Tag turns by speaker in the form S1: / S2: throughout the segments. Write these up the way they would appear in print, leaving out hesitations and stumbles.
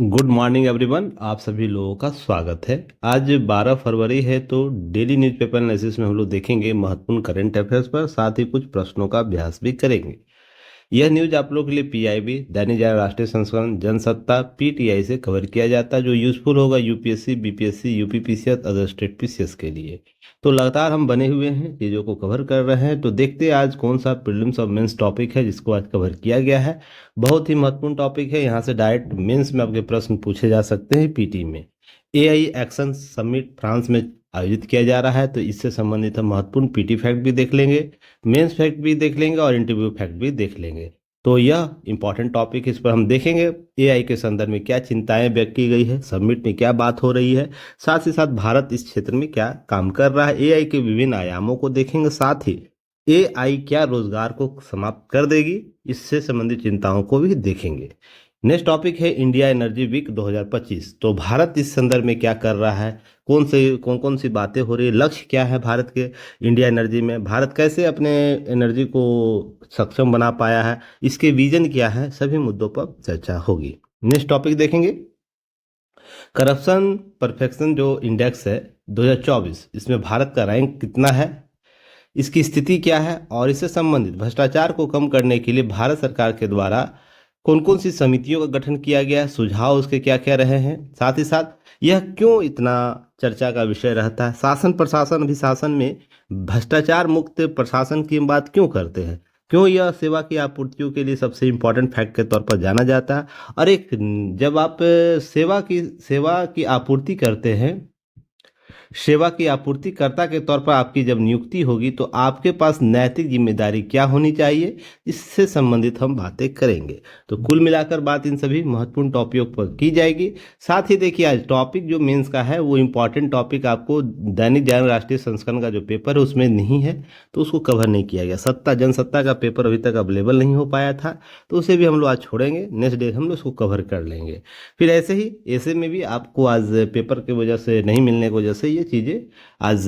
S1: Good morning everyone. आप सभी लोगों का स्वागत है। आज 12 फरवरी है तो डेली न्यूज़पेपर एनालिसिस में हम लोग देखेंगे महत्वपूर्ण करंट अफेयर्स पर, साथ ही कुछ प्रश्नों का अभ्यास भी करेंगे। यह न्यूज आप लोगों के लिए पीआईबी, दैनिक जागरण राष्ट्रीय संस्करण, जनसत्ता, पीटीआई से कवर किया जाता है, जो यूजफुल होगा UPSC, BPSC, UPPCS, other state PCS के लिए। तो लगातार हम बने हुए हैं, चीज़ों को कवर कर रहे हैं। तो देखते हैं आज कौन सा प्रीलिम्स और मेंस टॉपिक है जिसको आज कवर किया गया है। बहुत ही महत्वपूर्ण टॉपिक है। यहाँ से डायरेक्ट मेंस में आपके प्रश्न पूछे जा सकते हैं पीटी में। एआई एक्शन समिट फ्रांस में आयोजित किया जा रहा है, तो इससे संबंधित हम महत्वपूर्ण पीटी फैक्ट भी देख लेंगे, मेंस फैक्ट भी देख लेंगे और इंटरव्यू फैक्ट भी देख लेंगे। तो यह इंपॉर्टेंट टॉपिक, इस पर हम देखेंगे एआई के संदर्भ में क्या चिंताएं व्यक्त की गई है, समिट में क्या बात हो रही है, साथ ही साथ भारत इस क्षेत्र में क्या काम कर रहा है, एआई के विभिन्न आयामों को देखेंगे, साथ ही एआई क्या रोजगार को समाप्त कर देगी, इससे संबंधित चिंताओं को भी देखेंगे। नेक्स्ट टॉपिक है इंडिया एनर्जी वीक 2025। तो भारत इस संदर्भ में क्या कर रहा है, कौन कौन सी बातें हो रही है, लक्ष्य क्या है भारत के इंडिया एनर्जी में, भारत कैसे अपने एनर्जी को सक्षम बना पाया है, इसके विजन क्या है, सभी मुद्दों पर चर्चा होगी। नेक्स्ट टॉपिक देखेंगे करप्शन परफेक्शन जो इंडेक्स है 2024, इसमें भारत का रैंक कितना है, इसकी स्थिति क्या है और इससे संबंधित भ्रष्टाचार को कम करने के लिए भारत सरकार के द्वारा कौन कौन सी समितियों का गठन किया गया है, सुझाव उसके क्या क्या रहे हैं, साथ ही साथ यह क्यों इतना चर्चा का विषय रहता है, शासन प्रशासन अभिशासन में भ्रष्टाचार मुक्त प्रशासन की हम बात क्यों करते हैं, क्यों यह सेवा की आपूर्तियों के लिए सबसे इम्पोर्टेंट फैक्ट के तौर पर जाना जाता है। और एक जब आप सेवा की आपूर्ति करते हैं, सेवा की आपूर्तिकर्ता के तौर पर आपकी जब नियुक्ति होगी तो आपके पास नैतिक जिम्मेदारी क्या होनी चाहिए, इससे संबंधित हम बातें करेंगे। तो कुल मिलाकर बात इन सभी महत्वपूर्ण टॉपिकों पर की जाएगी। साथ ही देखिए आज टॉपिक जो मेंस का है वो इम्पॉर्टेंट टॉपिक आपको दैनिक जागरण राष्ट्रीय संस्करण का जो पेपर है उसमें नहीं है, तो उसको कवर नहीं किया गया। जनसत्ता का पेपर अभी तक अवेलेबल नहीं हो पाया था, तो उसे भी हम लोग आज छोड़ेंगे, नेक्स्ट डे हम लोग उसको कवर कर लेंगे। फिर ऐसे में भी आपको आज पेपर की वजह से नहीं मिलने की वजह से ये चीज़ें आज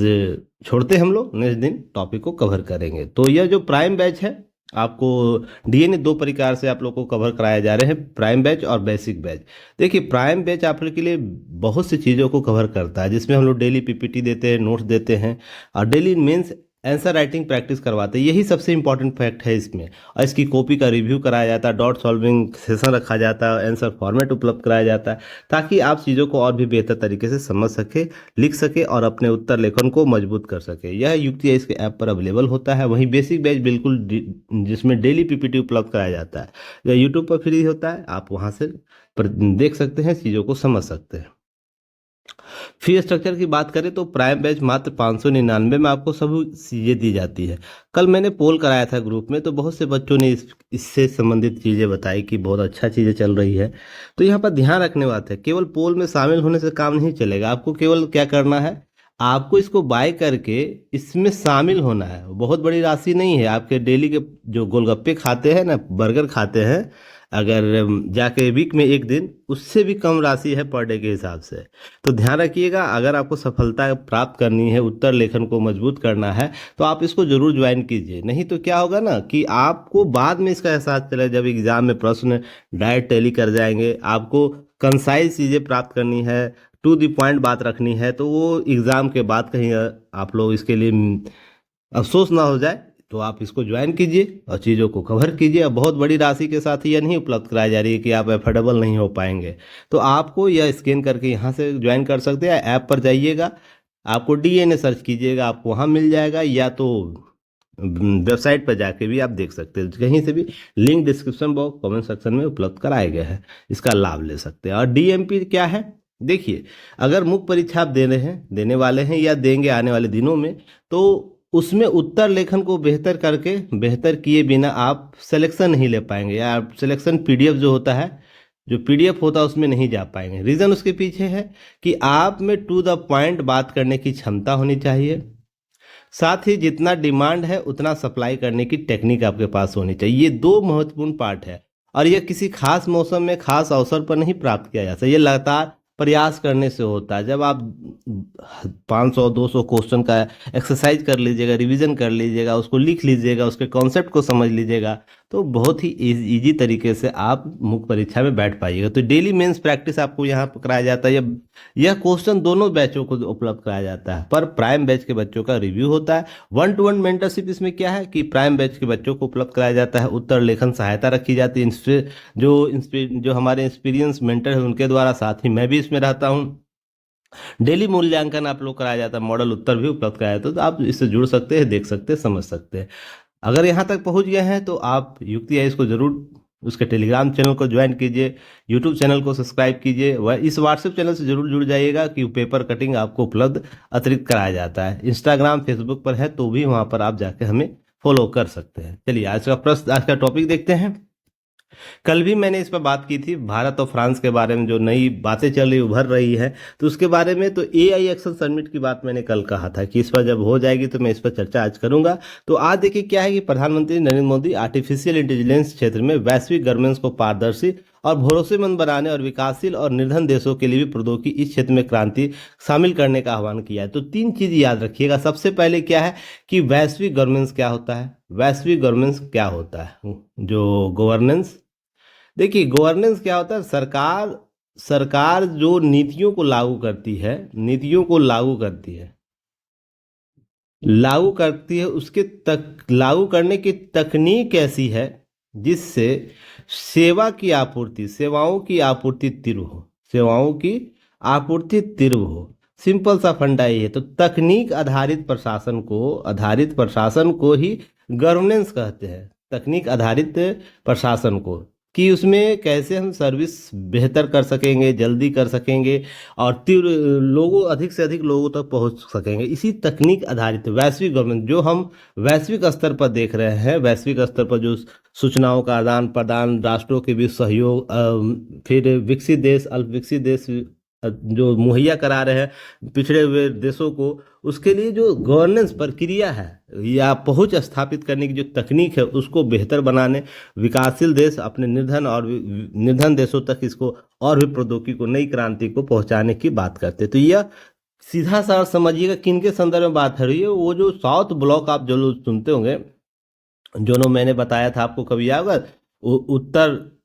S1: छोड़ते हम लोग, नेक्स्ट दिन टॉपिक को कवर करेंगे। तो यह जो प्राइम बैच है आपको डीएनए दो प्रकार से आप लोग को कवर कराए जा रहे हैं, प्राइम बैच और बेसिक बैच। देखिए प्राइम बैच आप लोग के लिए बहुत सी चीज़ों को कवर करता है, जिसमें हम लोग डेली पीपीटी देते हैं, नोट्स देते हैं और daily mains answer writing practice करवाते हैं। यही सबसे इंपॉर्टेंट फैक्ट है इसमें। और इसकी कॉपी का रिव्यू कराया जाता है, डॉट सॉल्विंग सेशन रखा जाता है, आंसर फॉर्मेट उपलब्ध कराया जाता है, ताकि आप चीज़ों को और भी बेहतर तरीके से समझ सके, लिख सके और अपने उत्तर लेखन को मजबूत कर सके। यह यूटीआई इसके ऐप पर अवेलेबल होता है। वहीं बेसिक बैच बिल्कुल जिसमें डेली पीपीटी उपलब्ध कराया जाता है, यह यूट्यूब पर फ्री होता है, आप वहाँ से देख सकते हैं, चीज़ों को समझ सकते हैं। फी स्ट्रक्चर की बात करें तो प्राइम बैच मात्र 599 में आपको सभी चीज़ें दी जाती है। कल मैंने पोल कराया था ग्रुप में, तो बहुत से बच्चों ने इससे संबंधित चीज़ें बताई कि बहुत अच्छा चीज़ें चल रही है। तो यहाँ पर ध्यान रखने बात है, केवल पोल में शामिल होने से काम नहीं चलेगा। आपको केवल क्या करना है, आपको इसको बाय करके इसमें शामिल होना है। बहुत बड़ी राशि नहीं है, आपके डेली के जो गोलगप्पे खाते हैं ना, बर्गर खाते हैं, अगर जाके वीक में एक दिन, उससे भी कम राशि है पर डे के हिसाब से। तो ध्यान रखिएगा, अगर आपको सफलता प्राप्त करनी है, उत्तर लेखन को मजबूत करना है, तो आप इसको जरूर ज्वाइन कीजिए। नहीं तो क्या होगा ना कि आपको बाद में इसका एहसास चले, जब एग्जाम में प्रश्न डायरेक्ट टैली कर जाएंगे, आपको कंसाइज चीज़ें प्राप्त करनी है, टू द पॉइंट बात रखनी है, तो वो एग्ज़ाम के बाद कहीं आप लोग इसके लिए अफसोस ना हो जाए। तो आप इसको ज्वाइन कीजिए और चीज़ों को कवर कीजिए। अब बहुत बड़ी राशि के साथ यह नहीं उपलब्ध कराई जा रही है कि आप एफोर्डेबल नहीं हो पाएंगे, तो आपको यह स्कैन करके यहाँ से ज्वाइन कर सकते हैं। ऐप पर जाइएगा, आपको डीएनए सर्च कीजिएगा, आपको वहाँ मिल जाएगा, या तो वेबसाइट पर जाके भी आप देख सकते हैं, कहीं से भी। Link description box comment section में उपलब्ध कराए गए हैं, इसका लाभ ले सकते हैं। और डीएमपी क्या है, देखिए अगर मुख्य परीक्षा आप देने वाले हैं या देंगे आने वाले दिनों में, तो उसमें उत्तर लेखन को बेहतर किए बिना आप सिलेक्शन नहीं ले पाएंगे, या सिलेक्शन पीडीएफ जो होता है, जो पीडीएफ होता है उसमें नहीं जा पाएंगे। रीज़न उसके पीछे है कि आप में टू द पॉइंट बात करने की क्षमता होनी चाहिए, साथ ही जितना डिमांड है उतना सप्लाई करने की टेक्निक आपके पास होनी चाहिए। ये दो महत्वपूर्ण पार्ट है, और यह किसी खास मौसम में खास अवसर पर नहीं प्राप्त किया जा सकता, ये लगातार प्रयास करने से होता है। जब आप 500-200 क्वेश्चन का एक्सरसाइज कर लीजिएगा, रिवीजन कर लीजिएगा, उसको लिख लीजिएगा, उसके कॉन्सेप्ट को समझ लीजिएगा, तो बहुत ही इजी तरीके से आप मुख्य परीक्षा में बैठ पाइएगा। तो डेली मेंस प्रैक्टिस आपको यहाँ पर कराया जाता है। यह क्वेश्चन दोनों बैचों को उपलब्ध कराया जाता है, पर प्राइम बैच के बच्चों का रिव्यू होता है। 1-to-1 मेंटरशिप इसमें क्या है कि प्राइम बैच के बच्चों को उपलब्ध कराया जाता है, उत्तर लेखन सहायता रखी जाती है जो हमारे एक्सपीरियंस मेंटर है उनके द्वारा, साथ ही मैं भी इसमें रहता हूँ। डेली मूल्यांकन आप लोग कराया जाता है, मॉडल उत्तर भी उपलब्ध कराया जाता है। तो आप इससे जुड़ सकते हैं, देख सकते हैं, समझ सकते हैं। अगर यहाँ तक पहुँच गए हैं तो आप युक्ति आइस को जरूर उसके टेलीग्राम चैनल को ज्वाइन कीजिए, यूट्यूब चैनल को सब्सक्राइब कीजिए, व इस व्हाट्सएप चैनल से जरूर जुड़ जाइएगा कि पेपर कटिंग आपको उपलब्ध अतिरिक्त कराया जाता है। इंस्टाग्राम फेसबुक पर है तो भी वहाँ पर आप जाके हमें फॉलो कर सकते हैं। चलिए आज का टॉपिक देखते हैं। कल भी मैंने इस पर बात की थी, भारत और फ्रांस के बारे में जो नई बातें चल रही उभर रही है, तो उसके बारे में। तो एआई एक्शन समिट की बात मैंने कल कहा था कि इस पर जब हो जाएगी तो मैं इस पर चर्चा आज करूंगा। तो आज देखिए क्या है कि प्रधानमंत्री नरेंद्र मोदी आर्टिफिशियल इंटेलिजेंस क्षेत्र में वैश्विक गवर्नेंस को पारदर्शी और भरोसेमंद बनाने और विकासशील और निर्धन देशों के लिए भी प्रौद्योगिकी इस क्षेत्र में क्रांति शामिल करने का आह्वान किया है। तो 3 चीज याद रखिएगा। सबसे पहले क्या है कि वैश्विक गवर्नेंस क्या होता है। वैश्विक गवर्नेंस क्या होता है, जो गवर्नेंस, देखिए गवर्नेंस क्या होता है, सरकार जो नीतियों को लागू करती है, उसके तक लागू करने की तकनीक ऐसी है जिससे सेवाओं की आपूर्ति तीव्र हो। सिंपल सा फंडा ये है। तो तकनीक आधारित प्रशासन को ही गवर्नेंस कहते हैं। तकनीक आधारित प्रशासन को, कि उसमें कैसे हम सर्विस बेहतर कर सकेंगे, जल्दी कर सकेंगे और अधिक से अधिक लोगों तक पहुंच सकेंगे। इसी तकनीक आधारित वैश्विक गवर्नेंस जो हम वैश्विक स्तर पर देख रहे हैं, वैश्विक स्तर पर जो सूचनाओं का आदान प्रदान, राष्ट्रों के बीच सहयोग, फिर विकसित देश अल्प विकसित देश जो मुहैया करा रहे हैं पिछड़े हुए देशों को, उसके लिए जो गवर्नेंस प्रक्रिया है या पहुंच स्थापित करने की जो तकनीक है उसको बेहतर बनाने, विकासशील देश अपने निर्धन देशों तक इसको और भी प्रौद्योगिकी को, नई क्रांति को पहुंचाने की बात करते हैं। तो यह सीधा सा समझिएगा किनके संदर्भ में बात हो रही है। वो जो साउथ ब्लॉक आप जो लोग सुनते होंगे, जो मैंने बताया था आपको, कभी याद होगा,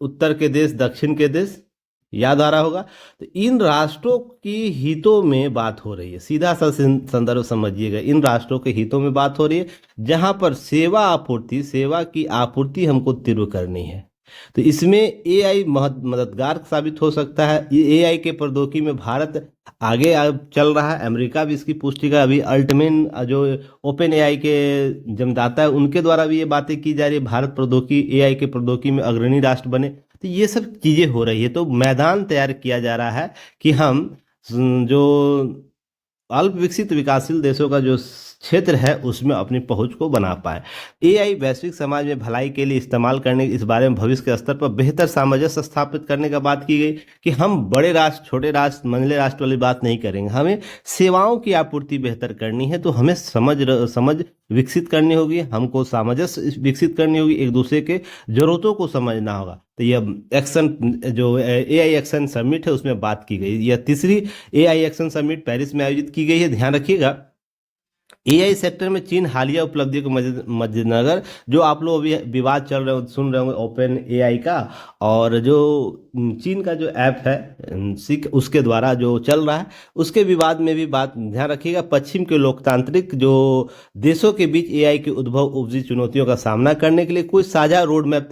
S1: उत्तर के देश, दक्षिण के देश, याद आ रहा होगा। तो इन राष्ट्रों की हितों में बात हो रही है। सीधा सा संदर्भ समझिएगा, इन राष्ट्रों के हितों में बात हो रही है जहां पर सेवा की आपूर्ति हमको तीव्र करनी है। तो इसमें एआई मददगार साबित हो सकता है। एआई के प्रौद्योगिकी में भारत आगे चल रहा है। अमेरिका भी इसकी पुष्टि का, अभी अल्टमेन जो ओपन एआई के जन्मदाता है उनके द्वारा भी ये बातें की जा रही है, भारत प्रौद्योगिकी एआई के प्रौद्योगिकी में अग्रणी राष्ट्र बने। तो ये सब चीजें हो रही है। तो मैदान तैयार किया जा रहा है कि हम जो अल्प विकसित विकासशील देशों का जो क्षेत्र है उसमें अपनी पहुंच को बना पाए। एआई वैश्विक समाज में भलाई के लिए इस्तेमाल करने, इस बारे में भविष्य के स्तर पर बेहतर सामंजस्य स्थापित करने का बात की गई कि हम बड़े राष्ट्र, छोटे राष्ट्र, मंझले राष्ट्र वाली बात नहीं करेंगे। हमें सेवाओं की आपूर्ति बेहतर करनी है, तो हमें समझ विकसित करनी होगी, हमको सामंजस्य विकसित करनी होगी, एक दूसरे के जरूरतों को समझना होगा। तो यह एक्शन जो एआई एक्शन समिट है उसमें बात की गई। यह तीसरी एआई एक्शन समिट पेरिस में आयोजित की गई है। ध्यान रखिएगा, एआई सेक्टर में चीन हालिया उपलब्धि को मद्देनजर, जो आप लोग अभी विवाद चल रहे हो, सुन रहे होंगे ओपन एआई का, और जो चीन का जो ऐप है उसके द्वारा जो चल रहा है, उसके विवाद में भी बात ध्यान रखिएगा। पश्चिम के लोकतांत्रिक जो देशों के बीच एआई के उपजी चुनौतियों का सामना करने के लिए कोई साझा रोड मैप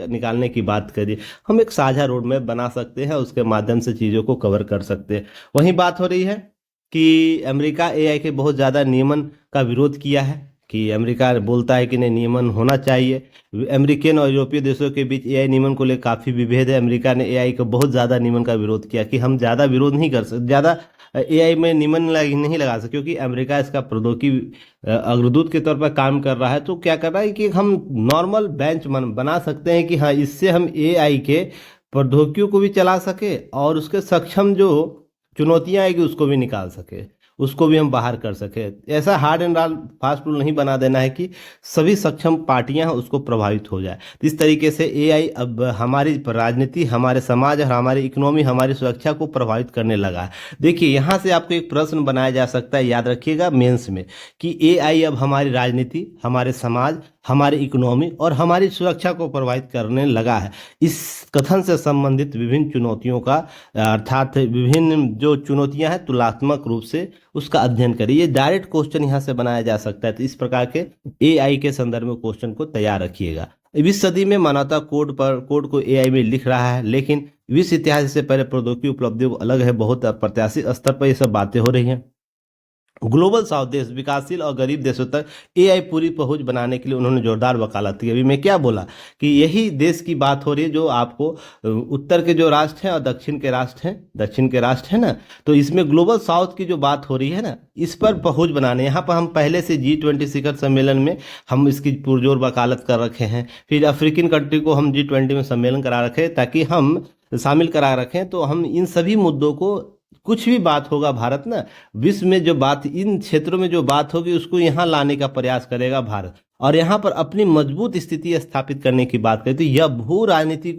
S1: निकालने की बात करिए। हम एक साझा रोड मैप बना सकते हैं, उसके माध्यम से चीज़ों को कवर कर सकते हैं। वहीं बात हो रही है कि अमेरिका एआई के बहुत ज़्यादा नियमन का विरोध किया है, कि अमेरिका बोलता है कि नहीं, नियमन होना चाहिए। अमेरिकन और यूरोपीय देशों के बीच एआई नियमन को लेकर काफ़ी विभेद है। अमेरिका ने एआई को बहुत ज़्यादा नियमन का विरोध किया कि हम ज़्यादा विरोध नहीं कर सकते, ज़्यादा एआई में नियमन नहीं लगा सकते, क्योंकि अमेरिका इसका प्रौद्योगिकी अग्रदूत के तौर पर काम कर रहा है। तो क्या कर रहा है कि हम नॉर्मल बेंच बना सकते हैं कि हाँ, इससे हम एआई के प्रौद्योगिकियों को भी चला सके और उसके सक्षम जो चुनौतियां आएगी उसको भी निकाल सके, उसको भी हम बाहर कर सके। ऐसा हार्ड एंड फास्ट रूल नहीं बना देना है कि सभी सक्षम पार्टियां हैं उसको प्रभावित हो जाए। तो इस तरीके से एआई अब हमारी राजनीति, हमारे समाज और हमारी इकोनॉमी, हमारी सुरक्षा को प्रभावित करने लगा है। देखिए यहाँ से आपको एक प्रश्न बनाया जा सकता है, याद रखिएगा मेंस में, कि एआई अब हमारी राजनीति, हमारे समाज हमारी इकोनॉमी और हमारी सुरक्षा को प्रभावित करने लगा है। इस कथन से संबंधित विभिन्न चुनौतियों का अर्थात विभिन्न जो चुनौतियां हैं तुलनात्मक रूप से उसका अध्ययन करिए। ये डायरेक्ट क्वेश्चन यहाँ से बनाया जा सकता है, तो इस प्रकार के एआई के संदर्भ में क्वेश्चन को तैयार रखिएगा। 20 सदी में मानवता कोड को एआई में लिख रहा है, लेकिन विश्व इतिहास से पहले प्रौद्योगिकी उपलब्धियों अलग है। बहुत अप्रत्याशित स्तर पर ये सब बातें हो रही हैं। ग्लोबल साउथ देश, विकासशील और गरीब देशों तक एआई पूरी पहुंच बनाने के लिए उन्होंने जोरदार वकालत की। अभी मैं क्या बोला कि यही देश की बात हो रही है जो आपको उत्तर के जो राष्ट्र हैं और दक्षिण के राष्ट्र हैं ना, तो इसमें ग्लोबल साउथ की जो बात हो रही है ना, इस पर पहुंच बनाने, यहाँ पर हम पहले से G20 शिखर सम्मेलन में हम इसकी पुरजोर वकालत कर रखे हैं। फिर अफ्रीकन कंट्री को हम G20 में सम्मेलन करा रखे ताकि हम शामिल करा रखें। तो हम इन सभी मुद्दों को, कुछ भी बात होगा भारत ना, विश्व में जो बात, इन क्षेत्रों में जो बात होगी उसको यहाँ लाने का प्रयास करेगा भारत, और यहाँ पर अपनी मजबूत स्थिति स्थापित करने की बात करती है। यह भू राजनीति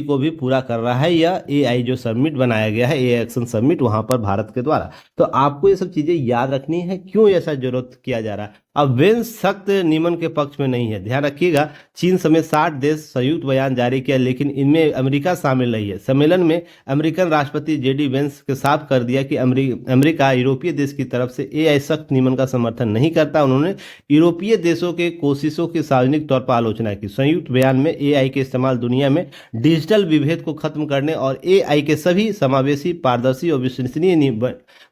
S1: को भी पूरा कर रहा है। यह एआई जो समिट बनाया गया है, एआई एक्शन समिट, वहाँ पर भारत के द्वारा। तो आपको ये सब चीज़ें याद रखनी है, क्यों ऐसा जरूरत किया जा रहा है। अब वेंस सख्त नियमन के पक्ष में नहीं है, ध्यान रखिएगा। चीन समेत 60 देश संयुक्त बयान जारी किया, लेकिन इनमें अमेरिका शामिल नहीं है। सम्मेलन में अमेरिकन राष्ट्रपति जेडी वेंस के साफ कर दिया कि अमेरिका यूरोपीय देश की तरफ से एआई सख्त नियमन का समर्थन नहीं करता। उन्होंने यूरोपीय देशों के कोशिशों की सार्वजनिक तौर पर आलोचना की। संयुक्त बयान में एआई के इस्तेमाल दुनिया में डिजिटल विभेद को खत्म करने और एआई के सभी समावेशी, पारदर्शी और विश्वसनीय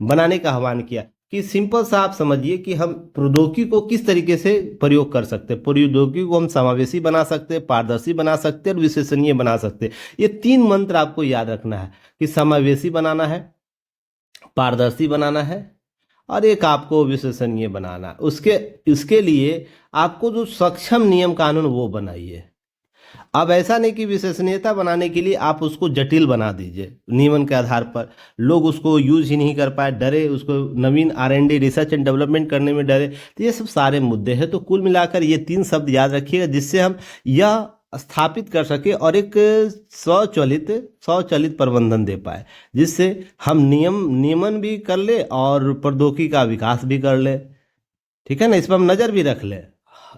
S1: बनाने का आह्वान किया। कि सिंपल सा आप समझिए कि हम प्रौद्योगिकी को किस तरीके से प्रयोग कर सकते हैं। प्रौद्योगिकी को हम समावेशी बना सकते हैं, पारदर्शी बना सकते हैं और विश्वसनीय बना सकते हैं। ये 3 मंत्र आपको याद रखना है कि समावेशी बनाना है, पारदर्शी बनाना है और एक आपको विश्वसनीय बनाना। उसके लिए आपको जो सक्षम नियम कानून वो बनाइए। अब ऐसा नहीं कि विश्वसनीयता बनाने के लिए आप उसको जटिल बना दीजिए नियमन के आधार पर, लोग उसको यूज ही नहीं कर पाए, डरे, उसको नवीन R&D रिसर्च एंड डेवलपमेंट करने में डरे। तो ये सब सारे मुद्दे हैं। तो कुल मिलाकर ये 3 शब्द याद रखिएगा, जिससे हम यह स्थापित कर सके और एक स्वचालित प्रबंधन दे पाए, जिससे हम नियमन भी कर ले और प्रौद्योगिकी का विकास भी कर ले। ठीक है ना, इस पर हम नज़र भी रख ले।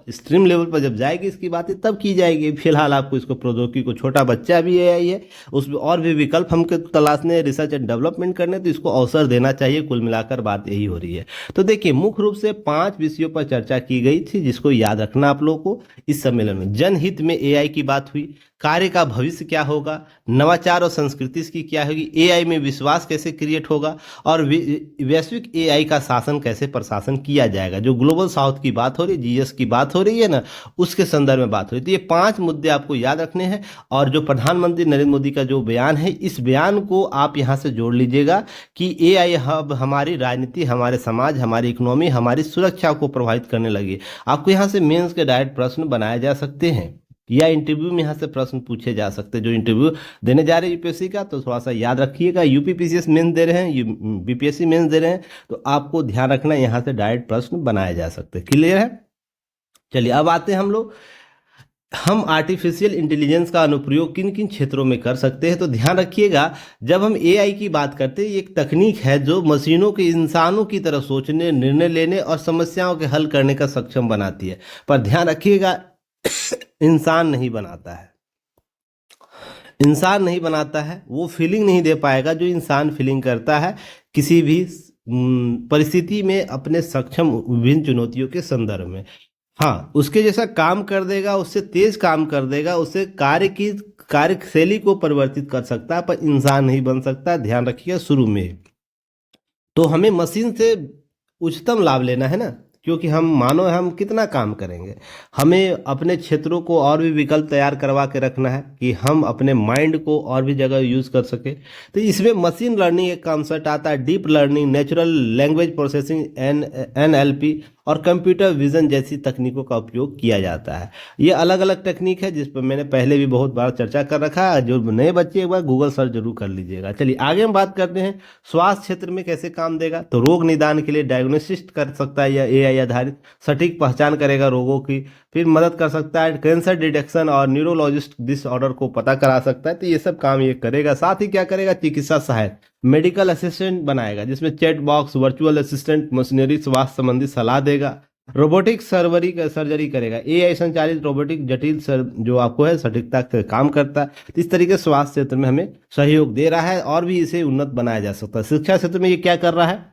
S1: स्ट्रीम लेवल पर जब जाएगी इसकी बातें तब की जाएगी। फिलहाल आपको इसको प्रौद्योगिकी को, छोटा बच्चा भी एआई है, उसमें और भी विकल्प हमको तलाशने, रिसर्च एंड डेवलपमेंट करने, तो इसको अवसर देना चाहिए। कुल मिलाकर बात यही हो रही है। तो देखिए, मुख्य रूप से 5 विषयों पर चर्चा की गई थी, जिसको याद रखना आप लोगों को इस सम्मेलन में। जनहित में एआई की बात हुई, कार्य का भविष्य क्या होगा, नवाचार और संस्कृति इसकी क्या होगी, एआई में विश्वास कैसे क्रिएट होगा और वैश्विक एआई का शासन कैसे प्रशासन किया जाएगा। जो ग्लोबल साउथ की बात हो रही है, जीएस की बात हो रही है ना, उसके संदर्भ में बात हो रही है। तो ये 5 मुद्दे आपको याद रखने हैं। और जो प्रधानमंत्री नरेंद्र मोदी का जो बयान है, इस बयान को आप यहाँ से जोड़ लीजिएगा कि एआई हब हमारी राजनीति, हमारे समाज, हमारी इकोनॉमी, हमारी सुरक्षा को प्रभावित करने लगी। आपको यहाँ से मेंस के डायरेक्ट प्रश्न बनाए जा सकते हैं या इंटरव्यू में यहाँ से प्रश्न पूछे जा सकते हैं। जो इंटरव्यू देने जा रहे हैं यूपीएससी का, तो थोड़ा सा याद रखिएगा। यूपीपीसीएस मेंस दे रहे हैं, बीपीएससी मेंस दे रहे हैं, तो आपको ध्यान रखना यहाँ से डायरेक्ट प्रश्न बनाए जा सकते हैं। क्लियर है? चलिए, अब आते हैं हम आर्टिफिशियल इंटेलिजेंस का अनुप्रयोग किन किन क्षेत्रों में कर सकते हैं। तो ध्यान रखिएगा, जब हम एआई की बात करते हैं, ये एक तकनीक है जो मशीनों के इंसानों की तरह सोचने, निर्णय लेने और समस्याओं के हल करने का सक्षम बनाती है। पर ध्यान रखिएगा, इंसान नहीं बनाता है, वो फीलिंग नहीं दे पाएगा जो इंसान फीलिंग करता है किसी भी परिस्थिति में अपने सक्षम विभिन्न चुनौतियों के संदर्भ में। हाँ, उसके जैसा काम कर देगा, उससे तेज काम कर देगा, उससे कार्यशैली को परिवर्तित कर सकता है, पर इंसान नहीं बन सकता। ध्यान रखिएगा शुरू में। तो हमें मशीन से उच्चतम लाभ लेना है ना, क्योंकि हम कितना काम करेंगे। हमें अपने क्षेत्रों को और भी विकल्प तैयार करवा के रखना है कि हम अपने माइंड को और भी जगह यूज़ कर सके। तो इसमें मशीन लर्निंग एक कॉन्सेप्ट आता है, deep learning, natural language processing, NLP और कंप्यूटर विजन जैसी तकनीकों का उपयोग किया जाता है। ये अलग अलग टेक्निक है जिस पर मैंने पहले भी बहुत बार चर्चा कर रखा है। जो नए बच्चे एक बार गूगल सर्च जरूर कर लीजिएगा। चलिए आगे हम बात करते हैं स्वास्थ्य क्षेत्र में कैसे काम देगा। तो रोग निदान के लिए डायग्नोसिस कर सकता है, या एआई आधारित सटीक पहचान करेगा रोगों की, फिर मदद कर सकता है कैंसर डिटेक्शन और न्यूरोलॉजिस्ट डिसऑर्डर को पता करा सकता है। तो ये सब काम ये करेगा। साथ ही क्या करेगा, चिकित्सा सहायक मेडिकल असिस्टेंट बनाएगा, जिसमें chat box, virtual assistant, machinery स्वास्थ्य संबंधी सलाह देगा। रोबोटिक सर्जरी करेगा। एआई संचालित रोबोटिक जटिल जो आपको है सटीकता से काम करता है। तो इस तरीके से स्वास्थ्य क्षेत्र में हमें सहयोग दे रहा है और भी इसे उन्नत बनाया जा सकता है। शिक्षा क्षेत्र में ये क्या कर रहा है,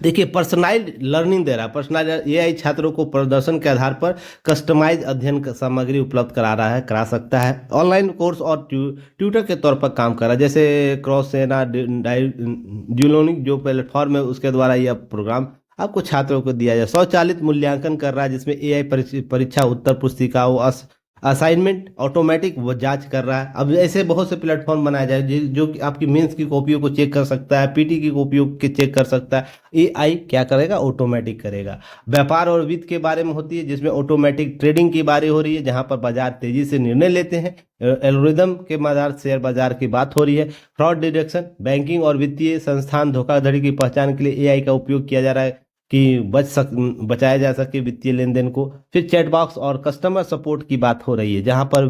S1: देखिए पर्सनलाइज लर्निंग दे रहा है। पर्सनलाइज एआई छात्रों को प्रदर्शन के आधार पर कस्टमाइज अध्ययन सामग्री उपलब्ध करा सकता है। ऑनलाइन कोर्स और ट्यूटर के तौर पर काम कर रहा है, जैसे क्रॉससेना ड्यूलोनिक जो प्लेटफॉर्म है उसके द्वारा यह प्रोग्राम आपको छात्रों को दिया जाए। स्वचालित मूल्यांकन कर रहा है, जिसमें एआई परीक्षा उत्तर पुस्तिकाओं असाइनमेंट ऑटोमेटिक वो जांच कर रहा है। अब ऐसे बहुत से प्लेटफॉर्म बनाए जाए जो कि आपकी मेंस की कॉपियों को चेक कर सकता है, पीटी की कॉपियों के चेक कर सकता है। एआई क्या करेगा, ऑटोमेटिक करेगा। व्यापार और वित्त के बारे में होती है, जिसमें ऑटोमेटिक ट्रेडिंग की बारी हो रही है, जहां पर बाजार तेजी से निर्णय लेते हैं। एल्गोरिदम के मदद शेयर बाजार की बात हो रही है। फ्रॉड डिटेक्शन, बैंकिंग और वित्तीय संस्थान धोखाधड़ी की पहचान के लिए एआई का उपयोग किया जा रहा है कि बचाया जा सके वित्तीय लेन देन को। फिर चैट बॉक्स और कस्टमर सपोर्ट की बात हो रही है, जहां पर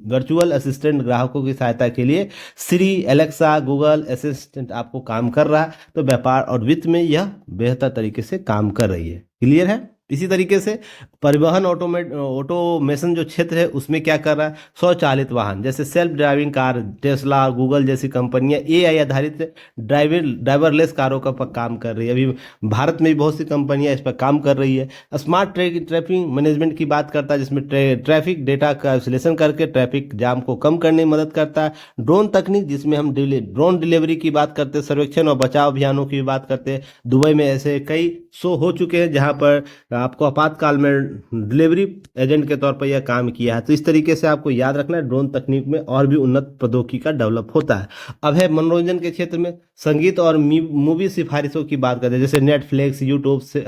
S1: वर्चुअल असिस्टेंट ग्राहकों की सहायता के लिए सिरी, एलेक्सा, गूगल असिस्टेंट आपको काम कर रहा है। तो व्यापार और वित्त में यह बेहतर तरीके से काम कर रही है। क्लियर है। इसी तरीके से परिवहन ऑटोमेशन जो क्षेत्र है उसमें क्या कर रहा है, स्वचालित वाहन जैसे self driving car, Tesla, Google जैसी कंपनियां एआई आधारित ड्राइवरलेस कारों का काम कर रही है। अभी भारत में भी बहुत सी कंपनियां इस पर काम कर रही है। स्मार्ट ट्रैफिक मैनेजमेंट की बात करता है, जिसमें ट्रैफिक डेटा का विश्लेषण करके ट्रैफिक जाम को कम करने में मदद करता है। ड्रोन तकनीक, जिसमें हम ड्रोन डिलीवरी की बात करते हैं, सर्वेक्षण और बचाव अभियानों की बात करते हैं। दुबई में ऐसे कई शो हो चुके हैं जहां पर आपको आपातकाल में डिलीवरी एजेंट के तौर पर यह काम किया है। तो इस तरीके से आपको याद रखना है, ड्रोन तकनीक में और भी उन्नत प्रौद्योगिकी का डेवलप होता है। अब है मनोरंजन के क्षेत्र में, संगीत और मूवी सिफारिशों की बात करते हैं, जैसे नेटफ्लिक्स, यूट्यूब से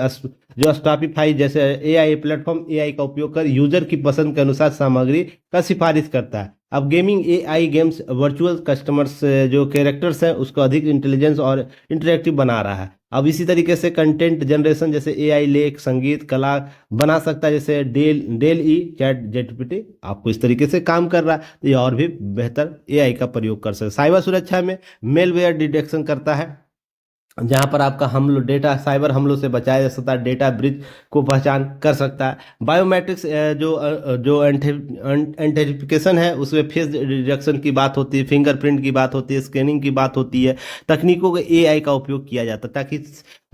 S1: जो स्पॉटिफाई जैसे एआई प्लेटफॉर्म एआई का उपयोग कर यूजर की पसंद के अनुसार सामग्री का सिफारिश करता है। अब gaming AI games virtual customers जो कैरेक्टर्स हैं उसको अधिक इंटेलिजेंस और इंटरेक्टिव बना रहा है। अब इसी तरीके से कंटेंट जनरेशन, जैसे एआई लेख, संगीत, कला बना सकता है, जैसे डेल ई चैट जीपीटी आपको इस तरीके से काम कर रहा है। तो ये और भी बेहतर एआई का प्रयोग कर सकते हैं। साइबर सुरक्षा में मेलवेयर डिटेक्शन करता है, जहां पर आपका डेटा साइबर हमलों से बचाया जा सकता है, डेटा ब्रीच को पहचान कर सकता है। बायोमेट्रिक्स जो एंटिफिकेशन है उसमें फेस डिटेक्शन की बात होती है, फिंगरप्रिंट की बात होती है, स्कैनिंग की बात होती है। तकनीकों के एआई का उपयोग किया जाता है ताकि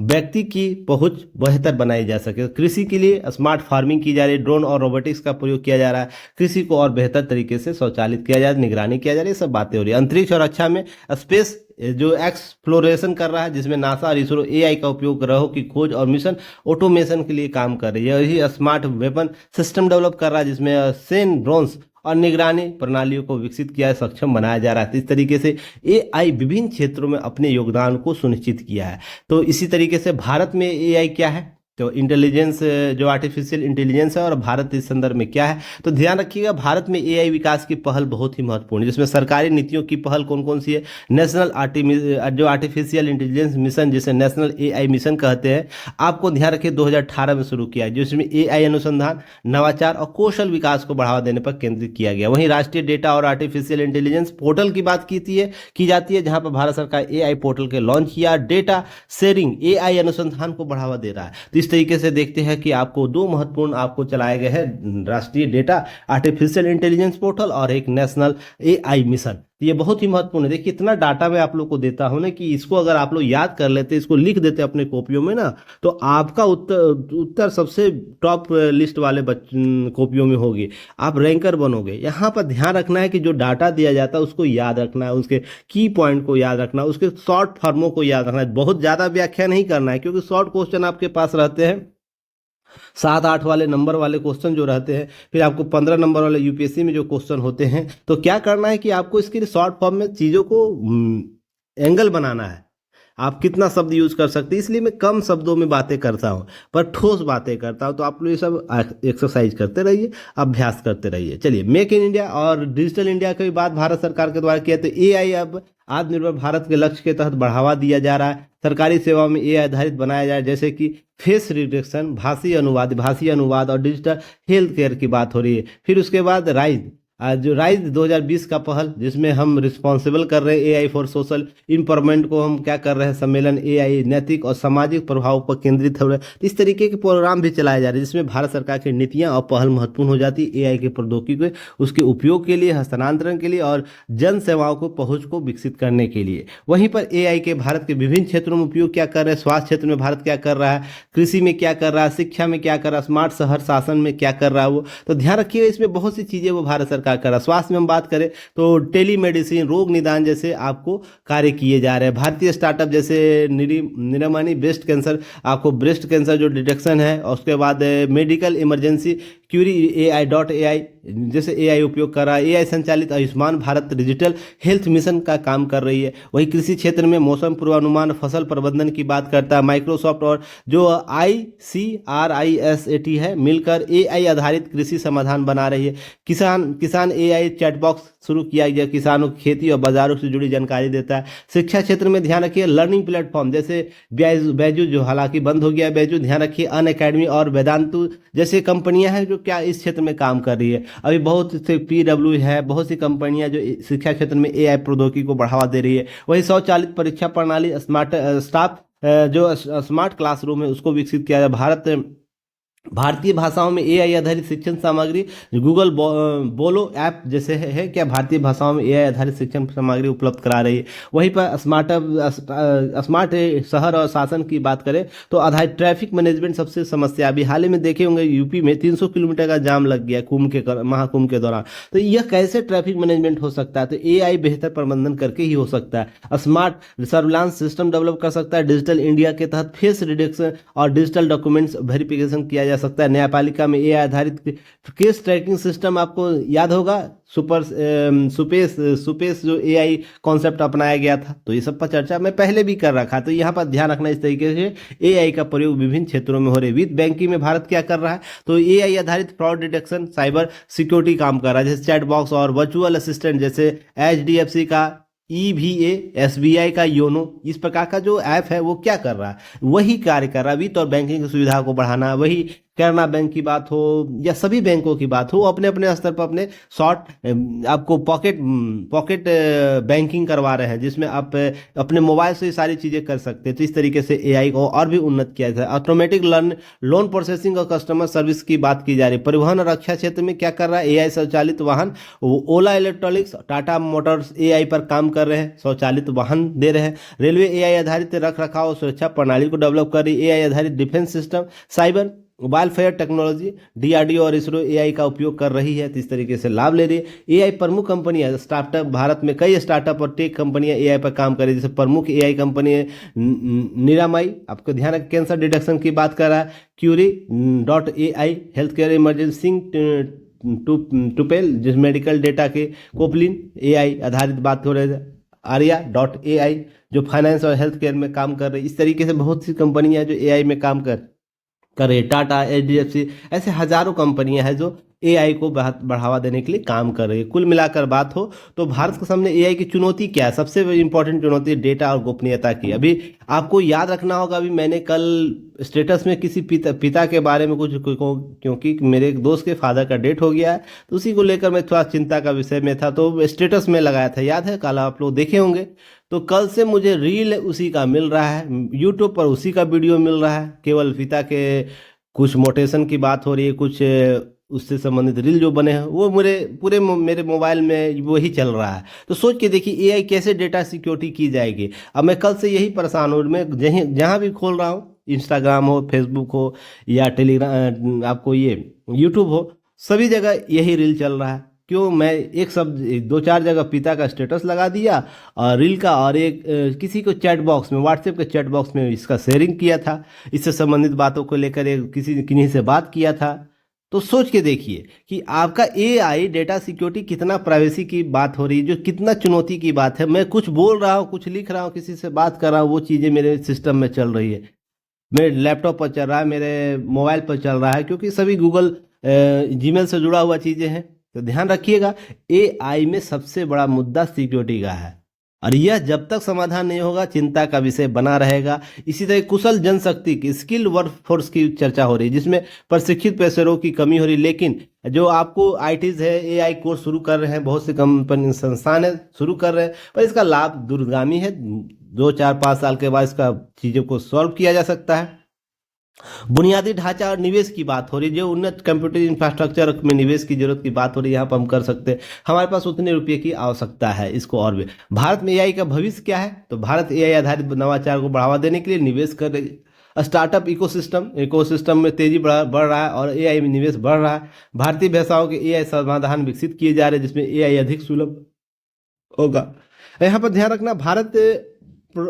S1: व्यक्ति की पहुंच बेहतर बनाई जा सके। कृषि के लिए स्मार्ट फार्मिंग की जा रही है, ड्रोन और रोबोटिक्स का प्रयोग किया जा रहा है, कृषि को और बेहतर तरीके से स्वचालित किया जा रहा है, निगरानी किया जा रही है, सब बातें हो रही है। अंतरिक्ष और रक्षा में स्पेस जो एक्सप्लोरेशन कर रहा है, जिसमें नासा और इसरो एआई का उपयोग ग्रहों की खोज और मिशन ऑटोमेशन के लिए काम कर रही है। यही स्मार्ट वेपन सिस्टम डेवलप कर रहा है, जिसमें सेन ड्रोन्स और निगरानी प्रणालियों को विकसित किया सक्षम बनाया जा रहा है। तो इस तरीके से एआई विभिन्न क्षेत्रों में अपने योगदान को सुनिश्चित किया है। तो इसी तरीके से भारत में एआई क्या है, तो इंटेलिजेंस जो आर्टिफिशियल इंटेलिजेंस है, और भारत इस संदर्भ में क्या है, तो ध्यान रखिएगा भारत में एआई विकास की पहल बहुत ही महत्वपूर्ण है, जिसमें सरकारी नीतियों की पहल कौन कौन सी है। नेशनल जो आर्टिफिशियल इंटेलिजेंस मिशन, जिसे नेशनल एआई मिशन कहते हैं, आपको ध्यान रखिए 2018 में शुरू किया है, जिसमें एआई अनुसंधान, नवाचार और कौशल विकास को बढ़ावा देने पर केंद्रित किया गया। वहीं राष्ट्रीय डेटा और आर्टिफिशियल इंटेलिजेंस पोर्टल की बात की जाती है, जहां पर भारत सरकार एआई पोर्टल के लॉन्च किया। डेटा शेयरिंग एआई अनुसंधान को बढ़ावा दे रहा है। तो इस तरीके से देखते हैं कि आपको दो महत्वपूर्ण आपको चलाए गए हैं, राष्ट्रीय डेटा आर्टिफिशियल इंटेलिजेंस पोर्टल और एक नेशनल एआई मिशन। ये बहुत ही महत्वपूर्ण है। देखिए इतना डाटा मैं आप लोग को देता हूं ना कि इसको अगर आप लोग याद कर लेते, इसको लिख देते अपने कॉपियों में ना, तो आपका उत्तर सबसे टॉप लिस्ट वाले कॉपियों में होगी, आप रैंकर बनोगे। यहाँ पर ध्यान रखना है कि जो डाटा दिया जाता है उसको याद रखना है, उसके की पॉइंट को याद रखना है, उसके शॉर्ट फॉर्मों को याद रखना है। बहुत ज़्यादा व्याख्या नहीं करना है, क्योंकि शॉर्ट क्वेश्चन आपके पास रहते हैं, 7-8 वाले नंबर वाले क्वेश्चन जो रहते हैं, फिर आपको 15 नंबर वाले यूपीएससी में जो क्वेश्चन होते हैं। तो क्या करना है कि आपको इसके लिए शॉर्ट फॉर्म में चीज़ों को एंगल बनाना है, आप कितना शब्द यूज कर सकते हैं। इसलिए मैं कम शब्दों में बातें करता हूं, पर ठोस बातें करता हूं। तो आप लोग ये सब एक्सरसाइज करते रहिए, अभ्यास करते रहिए। चलिए, मेक इन इंडिया और डिजिटल इंडिया की बात भारत सरकार के द्वारा किया, तो एआई अब आत्मनिर्भर भारत के लक्ष्य के तहत बढ़ावा दिया जा रहा है। सरकारी सेवाओं में एआई आधारित बनाया जाए, जैसे कि फेस रिडक्शन, भाषी अनुवाद और डिजिटल हेल्थ केयर की बात हो रही है। फिर उसके बाद राइज जो राइज 2020 का पहल, जिसमें हम रिस्पॉन्सिबल कर रहे हैं एआई फॉर सोशल इम्पावरमेंट को, हम क्या कर रहे हैं, सम्मेलन एआई नैतिक और सामाजिक प्रभाव पर केंद्रित हो रहे हैं। तो इस तरीके के प्रोग्राम भी चलाए जा रहे हैं, जिसमें भारत सरकार की नीतियां और पहल महत्वपूर्ण हो जाती है एआई के प्रौद्योगिकी के उसके उपयोग के लिए, हस्तांतरण के लिए और जन सेवाओं को पहुंच को विकसित करने के लिए। वहीं पर एआई के भारत के विभिन्न क्षेत्रों में उपयोग क्या कर रहे हैं, स्वास्थ्य क्षेत्र में भारत क्या कर रहा है, कृषि में क्या कर रहा है, शिक्षा में क्या कर रहा है, स्मार्ट शहर शासन में क्या कर रहा है वो। तो ध्यान रखिएगा, इसमें बहुत सी चीज़ें वो भारत सरकार कर रहा है। स्वास्थ्य में हम बात करें तो टेली मेडिसिन, रोग निदान जैसे आपको कार्य किए जा रहे हैं। भारतीय स्टार्टअप जैसे निरामनी ब्रेस्ट कैंसर, आपको ब्रेस्ट कैंसर जो डिटेक्शन है, और उसके बाद मेडिकल इमरजेंसी क्यूरी AI.ai जैसे एआई उपयोग कर रहा है। एआई संचालित Ayushman Bharat digital health mission का काम कर रही है। वही कृषि क्षेत्र में मौसम पूर्वानुमान, फसल प्रबंधन की बात करता है। माइक्रोसॉफ्ट और जो ICRISAT है मिलकर एआई आधारित कृषि समाधान बना रही है। किसान एआई चैटबॉक्स शुरू किया गया, किसानों की खेती और बाजारों से जुड़ी जानकारी देता है। शिक्षा क्षेत्र में ध्यान रखिए लर्निंग प्लेटफॉर्म जैसे बैजू, जो हालांकि बंद हो गया बैजू, ध्यान रखिए अनअकैडमी और वेदांतु जैसे कंपनियां हैं जो क्या इस क्षेत्र में काम कर रही है। अभी बहुत से PW है, बहुत सी कंपनियां जो शिक्षा क्षेत्र में एआई प्रौद्योगिकी को बढ़ावा दे रही है। वही स्वचालित परीक्षा प्रणाली, स्मार्ट स्टाफ, जो स्मार्ट क्लासरूम है उसको विकसित किया है। भारतीय भाषाओं में एआई आधारित शिक्षण सामग्री, गूगल बोलो ऐप जैसे है क्या भारतीय भाषाओं में एआई आधारित शिक्षण सामग्री उपलब्ध करा रही है। वहीं पर स्मार्ट शहर और शासन की बात करें तो आधारित ट्रैफिक मैनेजमेंट सबसे समस्या। अभी हाल ही में देखे होंगे यूपी में 300 किलोमीटर का जाम लग गया महाकुंभ के दौरान। तो यह कैसे ट्रैफिक मैनेजमेंट हो सकता है, तो एआई बेहतर प्रबंधन करके ही हो सकता है। स्मार्ट सर्विलांस सिस्टम डेवलप कर सकता है। डिजिटल इंडिया के तहत फेस रिडक्शन और डिजिटल डॉक्यूमेंट्स वेरिफिकेशन किया जा सकता है। न्यायपालिका में एआई आधारित केस ट्रैकिंग सिस्टम, आपको याद होगा सुपेस जो एआई कॉन्सेप्ट अपनाया गया था। तो ये सब पर चर्चा मैं पहले भी कर रखा। तो यहाँ पर ध्यान रखना इस तरीके से एआई का प्रयोग विभिन्न क्षेत्रों में हो रहे। वित्त बैंकिंग में भारत क्या कर रहा है, तो एआई आधारित फ्रॉड डिटेक्शन, साइबर सिक्योरिटी काम कर रहा है। जैसे चैट बॉक्स और वर्चुअल असिस्टेंट जैसे HDFC का EVA, SBI का योनो, इस प्रकार का जो ऐप है वो क्या कर रहा है, वही कार्य कर रहा है। वित्त और बैंकिंग की सुविधा को बढ़ाना, वही कैनरा बैंक की बात हो या सभी बैंकों की बात हो, अपने अपने स्तर पर अपने शॉर्ट आपको पॉकेट बैंकिंग करवा रहे हैं, जिसमें आप अपने मोबाइल से सारी चीज़ें कर सकते हैं। तो इस तरीके से एआई को और भी उन्नत किया जाए। ऑटोमेटिक लोन प्रोसेसिंग और कस्टमर सर्विस की बात की जा रही है। परिवहन और रक्षा क्षेत्र में क्या कर रहा है, एआई स्वचालित वाहन, ओला इलेक्ट्रॉनिक्स, टाटा मोटर्स एआई पर काम कर रहे हैं, स्वचालित वाहन दे रहे हैं। रेलवे एआई आधारित रख रखाव सुरक्षा प्रणाली को डेवलप कर रही है। एआई आधारित defence system, cyber warfare technology, DRDO और इसरो एआई का उपयोग कर रही है। तो इस तरीके से लाभ ले रही है। एआई प्रमुख कंपनियां स्टार्टअप, भारत में कई स्टार्टअप और टेक कंपनियां एआई पर काम कर रही है। जैसे प्रमुख एआई कंपनी है निरामई, आपको ध्यान रखें कैंसर डिटेक्शन की बात कर रहा है। Curie.ai हेल्थ केयर इमरजेंसी टूपेल जिस मेडिकल डेटा के कोपलिन एआई आधारित बात हो रही है। Arya.ai जो फाइनेंस और हेल्थ केयर में काम कर रही है। इस तरीके से बहुत सी कंपनियां जो एआई में काम कर रहे। टाटा, HDFC, ऐसे हजारों कंपनियां हैं जो एआई को बढ़ावा देने के लिए काम कर रही है। कुल मिलाकर बात हो तो भारत के सामने एआई की चुनौती क्या है, सबसे इंपॉर्टेंट चुनौती डेटा और गोपनीयता की। अभी आपको याद रखना होगा, अभी मैंने कल स्टेटस में किसी पिता के बारे में कुछ, क्योंकि मेरे एक दोस्त के फादर का डेथ हो गया है, तो उसी को लेकर मैं थोड़ा चिंता का विषय में था, तो स्टेटस में लगाया था, याद है, कल आप लोग देखे होंगे। तो कल से मुझे रील उसी का मिल रहा है, यूट्यूब पर उसी का वीडियो मिल रहा है। केवल पिता के कुछ मोटेशन की बात हो रही है, कुछ उससे संबंधित रील जो बने हैं वो मेरे मोबाइल में वही चल रहा है। तो सोच के देखिए एआई कैसे डेटा सिक्योरिटी की जाएगी। अब मैं कल से यही परेशान हूँ, मैं जहाँ भी खोल रहा हूँ, इंस्टाग्राम हो, फेसबुक हो या टेलीग्राम, आपको ये यूट्यूब हो, सभी जगह यही रील चल रहा है। क्यों, मैं एक शब्द 2-4 जगह पिता का स्टेटस लगा दिया और रील का, और एक किसी को चैट बॉक्स में, व्हाट्सएप के चैट बॉक्स में इसका शेयरिंग किया था, इससे संबंधित बातों को लेकर किन्हीं से बात किया था। तो सोच के देखिए कि आपका एआई डेटा सिक्योरिटी कितना प्राइवेसी की बात हो रही है, जो कितना चुनौती की बात है। मैं कुछ बोल रहा हूँ, कुछ लिख रहा हूँ, किसी से बात कर रहा हूँ, वो चीज़ें मेरे सिस्टम में चल रही है, मेरे लैपटॉप पर चल रहा है, मेरे मोबाइल पर चल रहा है, क्योंकि सभी गूगल जीमेल से जुड़ा हुआ चीज़ें हैं। तो ध्यान रखिएगा, एआई में सबसे बड़ा मुद्दा सिक्योरिटी का है। और यह जब तक समाधान नहीं होगा चिंता का विषय बना रहेगा। इसी तरह कुशल जनशक्ति की, स्किल वर्कफोर्स की चर्चा हो रही है, जिसमें प्रशिक्षित पेशेवरों की कमी हो रही है। लेकिन जो आपको आईटीज है, एआई कोर्स शुरू कर रहे हैं, बहुत से कंपनी संस्थान है शुरू कर रहे हैं, पर इसका लाभ दूरगामी है। 2 4 5 साल के बाद इसका चीज़ों को सॉल्व किया जा सकता है। बुनियादी ढांचा और निवेश की बात हो रही है, जो उन्नत कंप्यूटर इंफ्रास्ट्रक्चर में निवेश की जरूरत की बात हो रही है, यहाँ पर हम कर सकते हैं। हमारे पास उतने रुपये की आवश्यकता है इसको और भी। भारत में एआई का भविष्य क्या है? तो भारत एआई आधारित नवाचार को बढ़ावा देने के लिए निवेश कर रही है। स्टार्टअप इकोसिस्टम में तेजी बढ़ रहा है और एआई में निवेश बढ़ रहा है। भारतीय भाषाओं के एआई समाधान विकसित किए जा रहे हैं, जिसमें एआई अधिक सुलभ होगा। यहाँ पर ध्यान रखना, भारत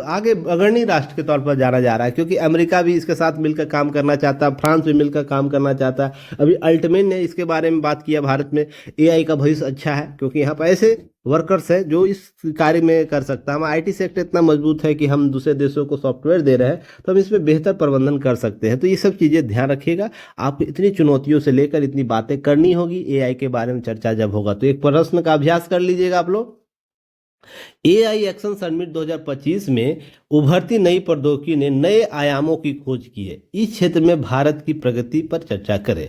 S1: आगे अग्रणी राष्ट्र के तौर पर जाना जा रहा है, क्योंकि अमेरिका भी इसके साथ मिलकर काम करना चाहता है, फ्रांस भी मिलकर काम करना चाहता है। अभी अल्टमेन ने इसके बारे में बात किया, भारत में एआई का भविष्य अच्छा है, क्योंकि यहाँ पर ऐसे वर्कर्स हैं जो इस कार्य में कर सकता है। हमारा आईटी सेक्टर इतना मजबूत है कि हम दूसरे देशों को सॉफ्टवेयर दे रहे हैं, तो हम इसमें बेहतर प्रबंधन कर सकते हैं। तो ये सब चीज़ें ध्यान रखिएगा। आपको इतनी चुनौतियों से लेकर इतनी बातें करनी होगी। एआई के बारे में चर्चा जब होगा तो एक प्रश्न का अभ्यास कर लीजिएगा आप लोग। एआई एक्शन समिट 2025 में उभरती नई प्रौद्योगिकी ने नए आयामों की खोज की है। इस क्षेत्र में भारत की प्रगति पर चर्चा करें।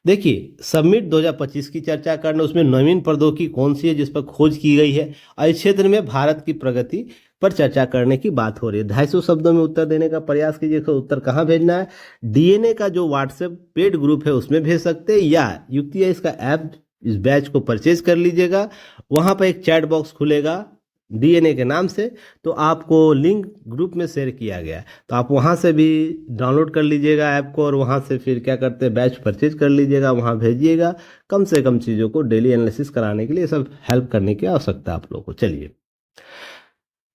S1: देखिए, समिट 2025 की चर्चा करना, उसमें नवीन प्रौद्योगिकी कौन सी है जिस पर खोज की गई है, और इस क्षेत्र में भारत की प्रगति पर चर्चा करने की बात हो रही है। 250 शब्दों में उत्तर देने का प्रयास कीजिए। तो उत्तर कहाँ भेजना है? डीएनए का जो व्हाट्सएप पेड ग्रुप है उसमें भेज सकते हैं, या युक्ति है इसका ऐप, इस बैच को परचेज कर लीजिएगा। वहाँ पर एक चैट बॉक्स खुलेगा डीएनए के नाम से, तो आपको लिंक ग्रुप में शेयर किया गया है, तो आप वहाँ से भी डाउनलोड कर लीजिएगा ऐप को, और वहाँ से फिर क्या करते हैं, बैच परचेज कर लीजिएगा, वहाँ भेजिएगा। कम से कम चीज़ों को डेली एनालिसिस कराने के लिए सब हेल्प करने की आवश्यकता आप लोगों को। चलिए,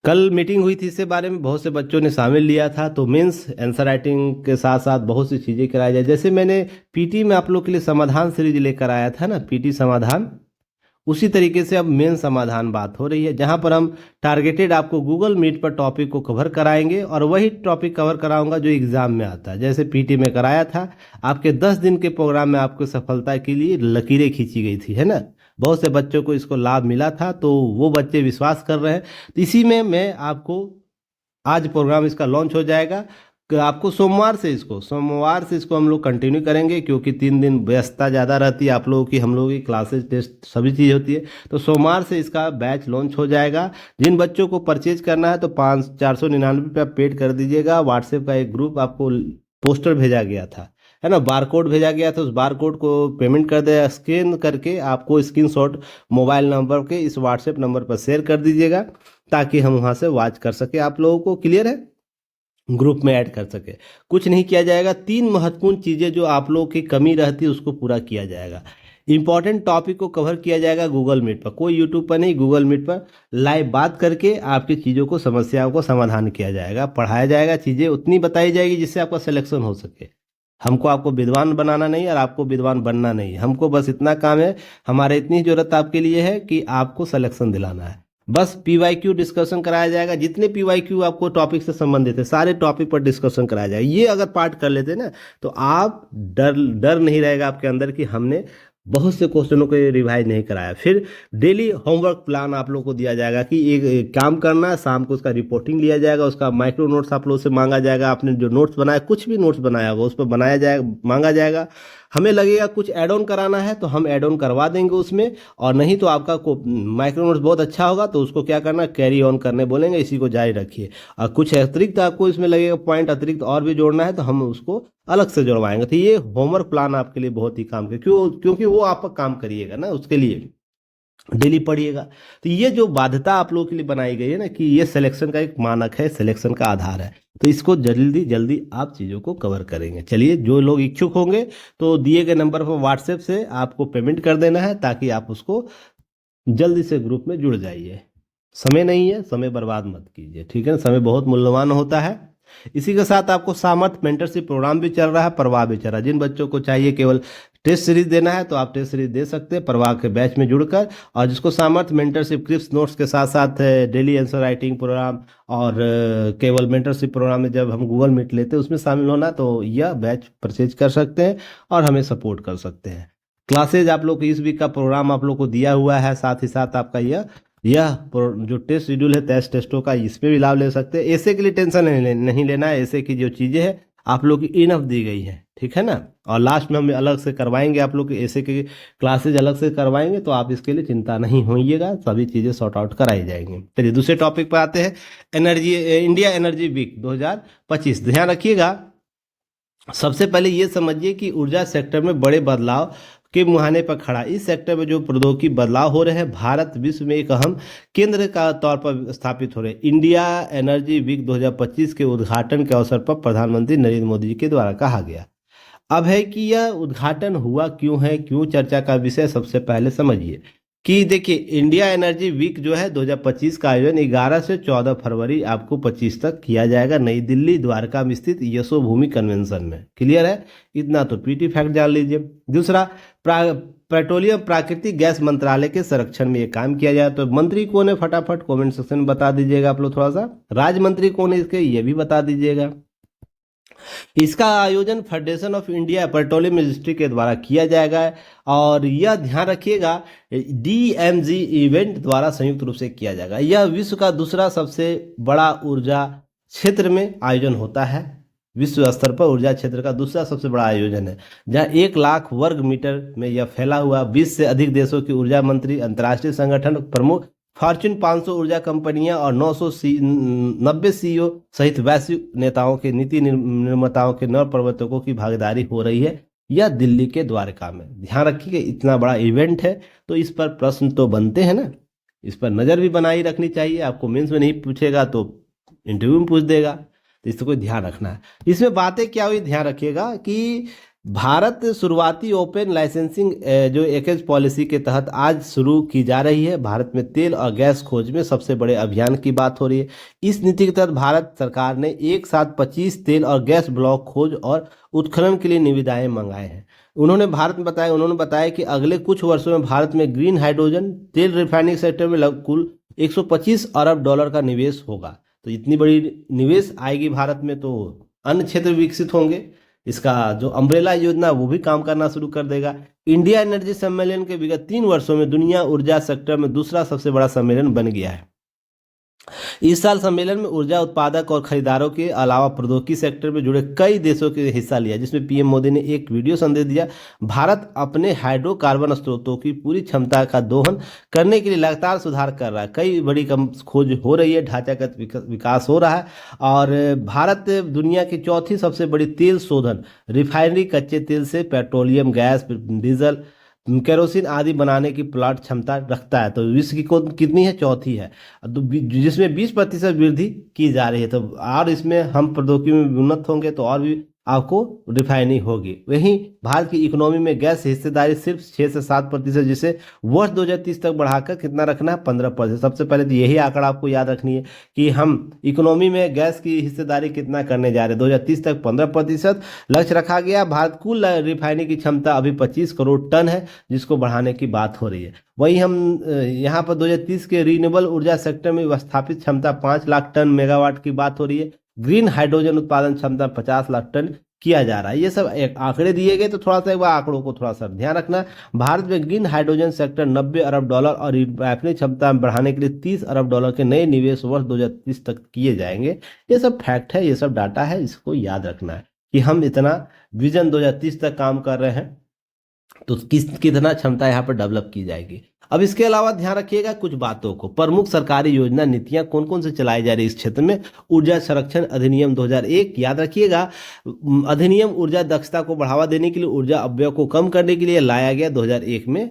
S1: कल मीटिंग हुई थी, इसके बारे में बहुत से बच्चों ने शामिल लिया था। तो मेंस आंसर राइटिंग के साथ साथ बहुत सी चीज़ें कराई जाए। जैसे मैंने पीटी में आप लोग के लिए समाधान सीरीज लेकर आया था ना, पीटी समाधान, उसी तरीके से अब मेन समाधान बात हो रही है, जहां पर हम टारगेटेड आपको गूगल मीट पर टॉपिक को कवर कराएंगे, और वही टॉपिक कवर कराऊंगा जो एग्जाम में आता है। जैसे पीटी में कराया था, आपके 10 दिन के प्रोग्राम में आपको सफलता के लिए लकीरें खींची गई थी, है ना। बहुत से बच्चों को इसको लाभ मिला था, तो वो बच्चे विश्वास कर रहे हैं। तो इसी में मैं आपको आज प्रोग्राम इसका लॉन्च हो जाएगा। आपको सोमवार से इसको हम लोग कंटिन्यू करेंगे, क्योंकि 3 दिन व्यस्तता ज़्यादा रहती है आप लोगों की, हम लोगों की क्लासेस टेस्ट सभी चीज़ होती है। तो सोमवार से इसका बैच लॉन्च हो जाएगा। जिन बच्चों को परचेज करना है तो 499 पेड कर दीजिएगा। व्हाट्सएप का एक ग्रुप आपको पोस्टर भेजा गया था, है ना, बारकोड भेजा गया था, उस बारकोड को पेमेंट कर दे, स्कैन करके आपको स्क्रीनशॉट मोबाइल नंबर के इस व्हाट्सएप नंबर पर शेयर कर दीजिएगा, ताकि हम वहाँ से वॉच कर सके आप लोगों को। क्लियर है? ग्रुप में ऐड कर सके। कुछ नहीं किया जाएगा। 3 महत्वपूर्ण चीज़ें जो आप लोगों की कमी रहती है उसको पूरा किया जाएगा। इंपॉर्टेंट टॉपिक को कवर किया जाएगा गूगल मीट पर, कोई यूट्यूब पर नहीं, गूगल मीट पर लाइव बात करके आपकी चीज़ों को, समस्याओं को समाधान किया जाएगा, पढ़ाया जाएगा, चीज़ें उतनी बताई जाएगी जिससे आपका सिलेक्शन हो सके। हमको आपको विद्वान बनाना नहीं और आपको विद्वान बनना नहीं, हमको बस इतना काम है, हमारे इतनी जरूरत आपके लिए है कि आपको सिलेक्शन दिलाना है। बस पीवाईक्यू डिस्कशन कराया जाएगा। जितने पीवाईक्यू आपको टॉपिक से संबंधित है सारे टॉपिक पर डिस्कशन कराया जाएगा। ये अगर पार्ट कर लेते ना, तो आप डर नहीं रहेगा आपके अंदर कि हमने बहुत से क्वेश्चनों को रिवाइज नहीं कराया। फिर डेली होमवर्क प्लान आप लोग को दिया जाएगा कि एक काम करना है, शाम को उसका रिपोर्टिंग लिया जाएगा, उसका माइक्रो नोट्स आप लोग से मांगा जाएगा। आपने जो नोट्स बनाया, कुछ भी नोट्स बनाया होगा उस पर बनाया जाएगा, मांगा जाएगा। हमें लगेगा कुछ ऐड ऑन कराना है तो हम ऐड ऑन करवा देंगे उसमें, और नहीं तो आपका माइक्रो नोट्स बहुत अच्छा होगा तो उसको क्या करना, कैरी ऑन करने बोलेंगे, इसी को जारी रखिए। और कुछ अतिरिक्त आपको इसमें लगेगा पॉइंट अतिरिक्त और भी जोड़ना है तो हम उसको अलग से जोड़वाएंगे। तो ये होमवर्क प्लान आपके लिए बहुत ही काम के, क्योंकि वो आप काम करिएगा ना, उसके लिए डेली पढ़िएगा। तो ये जो बाध्यता आप लोगों के लिए बनाई गई है ना, कि ये सिलेक्शन का एक मानक है, सिलेक्शन का आधार है, तो इसको जल्दी जल्दी आप चीज़ों को कवर करेंगे। चलिए, जो लोग इच्छुक होंगे तो दिए गए नंबर पर व्हाट्सएप से आपको पेमेंट कर देना है, ताकि आप उसको जल्दी से ग्रुप में जुड़ जाइए। समय नहीं है, समय बर्बाद मत कीजिए, ठीक है। समय बहुत मूल्यवान होता है। इसी के साथ आपको सामर्थ मेंटरशिप प्रोग्राम भी चल रहा है, प्रवाह भी चल रहा है। जिन बच्चों को चाहिए केवल टेस्ट सीरीज देना है तो आप टेस्ट सीरीज दे सकते हैं प्रवाह के बैच में जुड़कर, और जिसको सामर्थ मेंटरशिप क्लिप्स नोट्स के साथ साथ डेली आंसर राइटिंग प्रोग्राम और केवल मेंटरशिप प्रोग्राम में जब हम गूगल मीट लेते हैं उसमें शामिल होना, तो यह बैच परचेज कर सकते हैं और हमें सपोर्ट कर सकते हैं। क्लासेज आप लोग को इस वीक का प्रोग्राम आप लोग को दिया हुआ है, साथ ही साथ आपका यह जो टेस्ट शेड्यूल है टेस्टों का, इसमें भी लाभ ले सकते हैं। ऐसे के लिए टेंशन नहीं लेना है, ऐसे की जो चीज़ें हैं आप लोग की इनफ दी गई है, ठीक है ना। और लास्ट में हम अलग से करवाएंगे, आप लोग ऐसे की क्लासेज अलग से करवाएंगे, तो आप इसके लिए चिंता नहीं होइएगा, सभी चीज़ें सॉर्ट आउट कराई जाएंगी। चलिए दूसरे टॉपिक पर आते हैं, इंडिया एनर्जी वीक 2025। ध्यान रखिएगा, सबसे पहले ये समझिए कि ऊर्जा सेक्टर में बड़े बदलाव के मुहाने पर खड़ा। इस सेक्टर में जो प्रौद्योगिकी बदलाव हो रहे हैं, भारत विश्व में एक अहम केंद्र का तौर पर स्थापित हो रहे हैं। इंडिया एनर्जी वीक 2025 के उद्घाटन के अवसर पर प्रधानमंत्री नरेंद्र मोदी जी के द्वारा कहा गया। अब है कि यह उद्घाटन हुआ क्यों है, क्यों चर्चा का विषय, सबसे पहले समझिए कि देखिए इंडिया एनर्जी वीक जो है 2025 का आयोजन 11 से 14 फरवरी आपको 25 तक किया जाएगा नई दिल्ली द्वारका में स्थित यशोभूमि कन्वेंशन में। क्लियर है, इतना तो पीटी फैक्ट जान लीजिए। दूसरा, पेट्रोलियम प्राकृतिक गैस मंत्रालय के संरक्षण में ये काम किया जाए। तो मंत्री कौन है, फटाफट कमेंट सेक्शन में बता दीजिएगा आप लोग, थोड़ा सा राज्य मंत्री कौन है इसके, ये भी बता दीजिएगा। इसका आयोजन federation of India petroleum ministry के द्वारा किया जाएगा, और यह ध्यान रखिएगा डीएमजी इवेंट द्वारा संयुक्त रूप से किया जाएगा। यह विश्व का दूसरा सबसे बड़ा ऊर्जा क्षेत्र में आयोजन होता है। विश्व स्तर पर ऊर्जा क्षेत्र का दूसरा सबसे बड़ा आयोजन है, जहां 1 लाख वर्ग मीटर में यह फैला हुआ। 20 से अधिक देशों के ऊर्जा मंत्री, अंतर्राष्ट्रीय संगठन प्रमुख, फॉर्च्यून 500 ऊर्जा कंपनियां और 990 सीईओ सहित वैश्विक नेताओं के, नीति निर्माताओं के, नव प्रवर्तकों की भागीदारी हो रही है। यह दिल्ली के द्वारका में। ध्यान रखिए इतना बड़ा इवेंट है, तो इस पर प्रश्न तो बनते हैं ना, इस पर नज़र भी बनाई रखनी चाहिए। आपको मेंस में नहीं पूछेगा तो इंटरव्यू में पूछ देगा, तो इसको कोई ध्यान रखना है। इसमें बातें क्या हुई, ध्यान रखिएगा कि भारत शुरुआती ओपन लाइसेंसिंग जो एकज पॉलिसी के तहत आज शुरू की जा रही है। भारत में तेल और गैस खोज में सबसे बड़े अभियान की बात हो रही है। इस नीति के तहत भारत सरकार ने एक साथ 25 तेल और गैस ब्लॉक खोज और उत्खनन के लिए निविदाएं मंगाए हैं। उन्होंने बताया कि अगले कुछ वर्षों में भारत में ग्रीन हाइड्रोजन तेल रिफाइनिंग सेक्टर में कुल 125 अरब डॉलर का निवेश होगा। तो इतनी बड़ी निवेश आएगी भारत में, तो अन्य क्षेत्र विकसित होंगे। इसका जो अम्ब्रेला योजना वो भी काम करना शुरू कर देगा। इंडिया एनर्जी सम्मेलन के विगत 3 वर्षों में दुनिया ऊर्जा सेक्टर में दूसरा सबसे बड़ा सम्मेलन बन गया है। इस साल सम्मेलन में ऊर्जा उत्पादक और खरीदारों के अलावा प्रौद्योगिकी सेक्टर में जुड़े कई देशों के हिस्सा लिया, जिसमें पीएम मोदी ने एक वीडियो संदेश दिया। भारत अपने हाइड्रोकार्बन स्रोतों की पूरी क्षमता का दोहन करने के लिए लगातार सुधार कर रहा है। कई बड़ी खोज हो रही है, ढांचागत विकास हो रहा है, और भारत दुनिया की चौथी सबसे बड़ी तेल शोधन रिफाइनरी, कच्चे तेल से पेट्रोलियम, गैस, डीजल, केरोसिन आदि बनाने की प्लांट क्षमता रखता है। तो विश्व की कितनी है, चौथी है, जिसमें 20% वृद्धि की जा रही है। तो और इसमें हम प्रौद्योगिकी में उन्नत होंगे तो और भी आपको रिफाइनिंग होगी। वहीं भारत की इकोनॉमी में गैस हिस्सेदारी सिर्फ 6 से 7%, जिसे वर्ष 2030 तक बढ़ाकर कितना रखना है, 15%। सबसे पहले तो यही आंकड़ा आपको याद रखनी है कि हम इकोनॉमी में गैस की हिस्सेदारी कितना करने जा रहे हैं। 2030 तक 15% लक्ष्य रखा गया। भारत कुल रिफाइनिंग की क्षमता अभी 25 करोड़ टन है, जिसको बढ़ाने की बात हो रही है। वहीं हम यहाँ पर 2030 के रीन्यूएबल ऊर्जा सेक्टर में स्थापित क्षमता 5 लाख टन मेगावाट की बात हो रही है। ग्रीन हाइड्रोजन उत्पादन क्षमता 50 लाख टन किया जा रहा है। ये सब एक आंकड़े दिए गए, तो थोड़ा सा एक बार आंकड़ों को थोड़ा सा ध्यान रखना। भारत में ग्रीन हाइड्रोजन सेक्टर 90 अरब डॉलर और रिफाइनरी क्षमता बढ़ाने के लिए 30 अरब डॉलर के नए निवेश वर्ष 2030 तक किए जाएंगे। ये सब फैक्ट है, ये सब डाटा है, इसको याद रखना है कि हम इतना विजन 2030 तक काम कर रहे हैं, तो कितना क्षमता यहाँ पर डेवलप की जाएगी। अब इसके अलावा ध्यान रखिएगा कुछ बातों को। प्रमुख सरकारी योजना नीतियां कौन कौन से चलाई जा रही है इस क्षेत्र में। ऊर्जा संरक्षण अधिनियम 2001, याद रखिएगा, अधिनियम ऊर्जा दक्षता को बढ़ावा देने के लिए, ऊर्जा अपव्यय को कम करने के लिए लाया गया 2001 में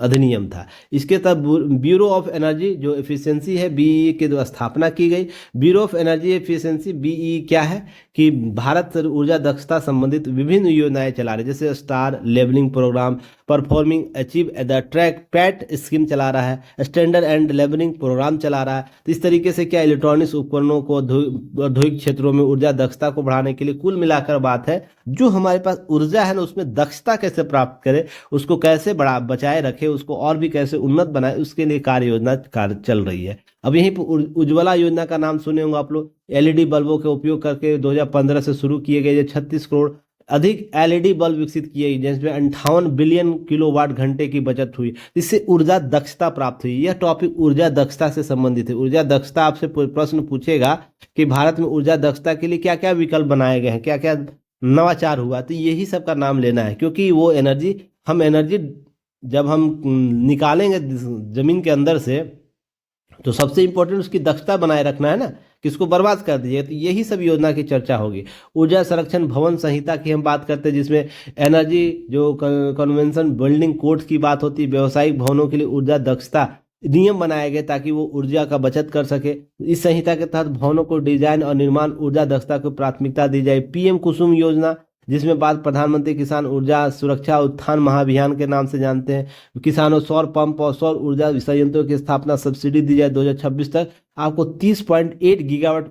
S1: अधिनियम था। इसके तहत ब्यूरो ऑफ एनर्जी जो एफिशिएंसी है, बीई के द्वारा स्थापना की गई। Bureau of energy efficiency, BE क्या है कि भारत ऊर्जा दक्षता संबंधित विभिन्न योजनाएं चला रहे, जैसे star levelling programme, performing achieve the track PAT scheme चला रहा है, स्टैंडर्ड एंड लेवलिंग प्रोग्राम चला रहा है। तो इस तरीके से क्या इलेक्ट्रॉनिक्स उपकरणों को औद्योगिक क्षेत्रों में ऊर्जा दक्षता को बढ़ाने के लिए, कुल मिलाकर बात है जो हमारे पास ऊर्जा है ना, उसमें दक्षता कैसे प्राप्त करें, उसको कैसे बचाए रखे, उसको और भी कैसे उन्नत बनाए, उसके लिए कार्य योजना चल रही है। अब यहीं पर उज्ज्वला योजना का नाम सुने होंगे आप लोग। एलईडी बल्बों के उपयोग करके 2015 से शुरू किए गए 36 करोड़ अधिक एलईडी बल्ब विकसित किए गए जिसमें 58 बिलियन किलोवाट घंटे की बचत हुई। इससे ऊर्जा दक्षता प्राप्त हुई। यह टॉपिक ऊर्जा दक्षता से संबंधित है। ऊर्जा दक्षता आपसे प्रश्न पूछेगा कि भारत में ऊर्जा दक्षता के लिए क्या क्या विकल्प बनाए गए हैं, क्या क्या नवाचार हुआ, तो यही सब का नाम लेना है, क्योंकि वो एनर्जी जब हम निकालेंगे जमीन के अंदर से, तो सबसे इंपॉर्टेंट उसकी दक्षता बनाए रखना है ना, कि इसको बर्बाद कर दीजिए। तो यही सब योजना की चर्चा होगी। ऊर्जा संरक्षण भवन संहिता की हम बात करते हैं, जिसमें एनर्जी जो कन्वेंशन बिल्डिंग कोड्स की बात होती है। व्यावसायिक भवनों के लिए ऊर्जा दक्षता नियम बनाए गए ताकि वो ऊर्जा का बचत कर सके। इस संहिता के तहत भवनों को डिजाइन और निर्माण ऊर्जा दक्षता को प्राथमिकता दी जाए। पीएम कुसुम योजना, जिसमें बात प्रधानमंत्री किसान ऊर्जा सुरक्षा उत्थान महाअभियान के नाम से जानते हैं। किसानों सौर पंप और सौर ऊर्जा संयंत्रों की स्थापना सब्सिडी दी जाए। 2026 तक आपको 30.8 गीगावाट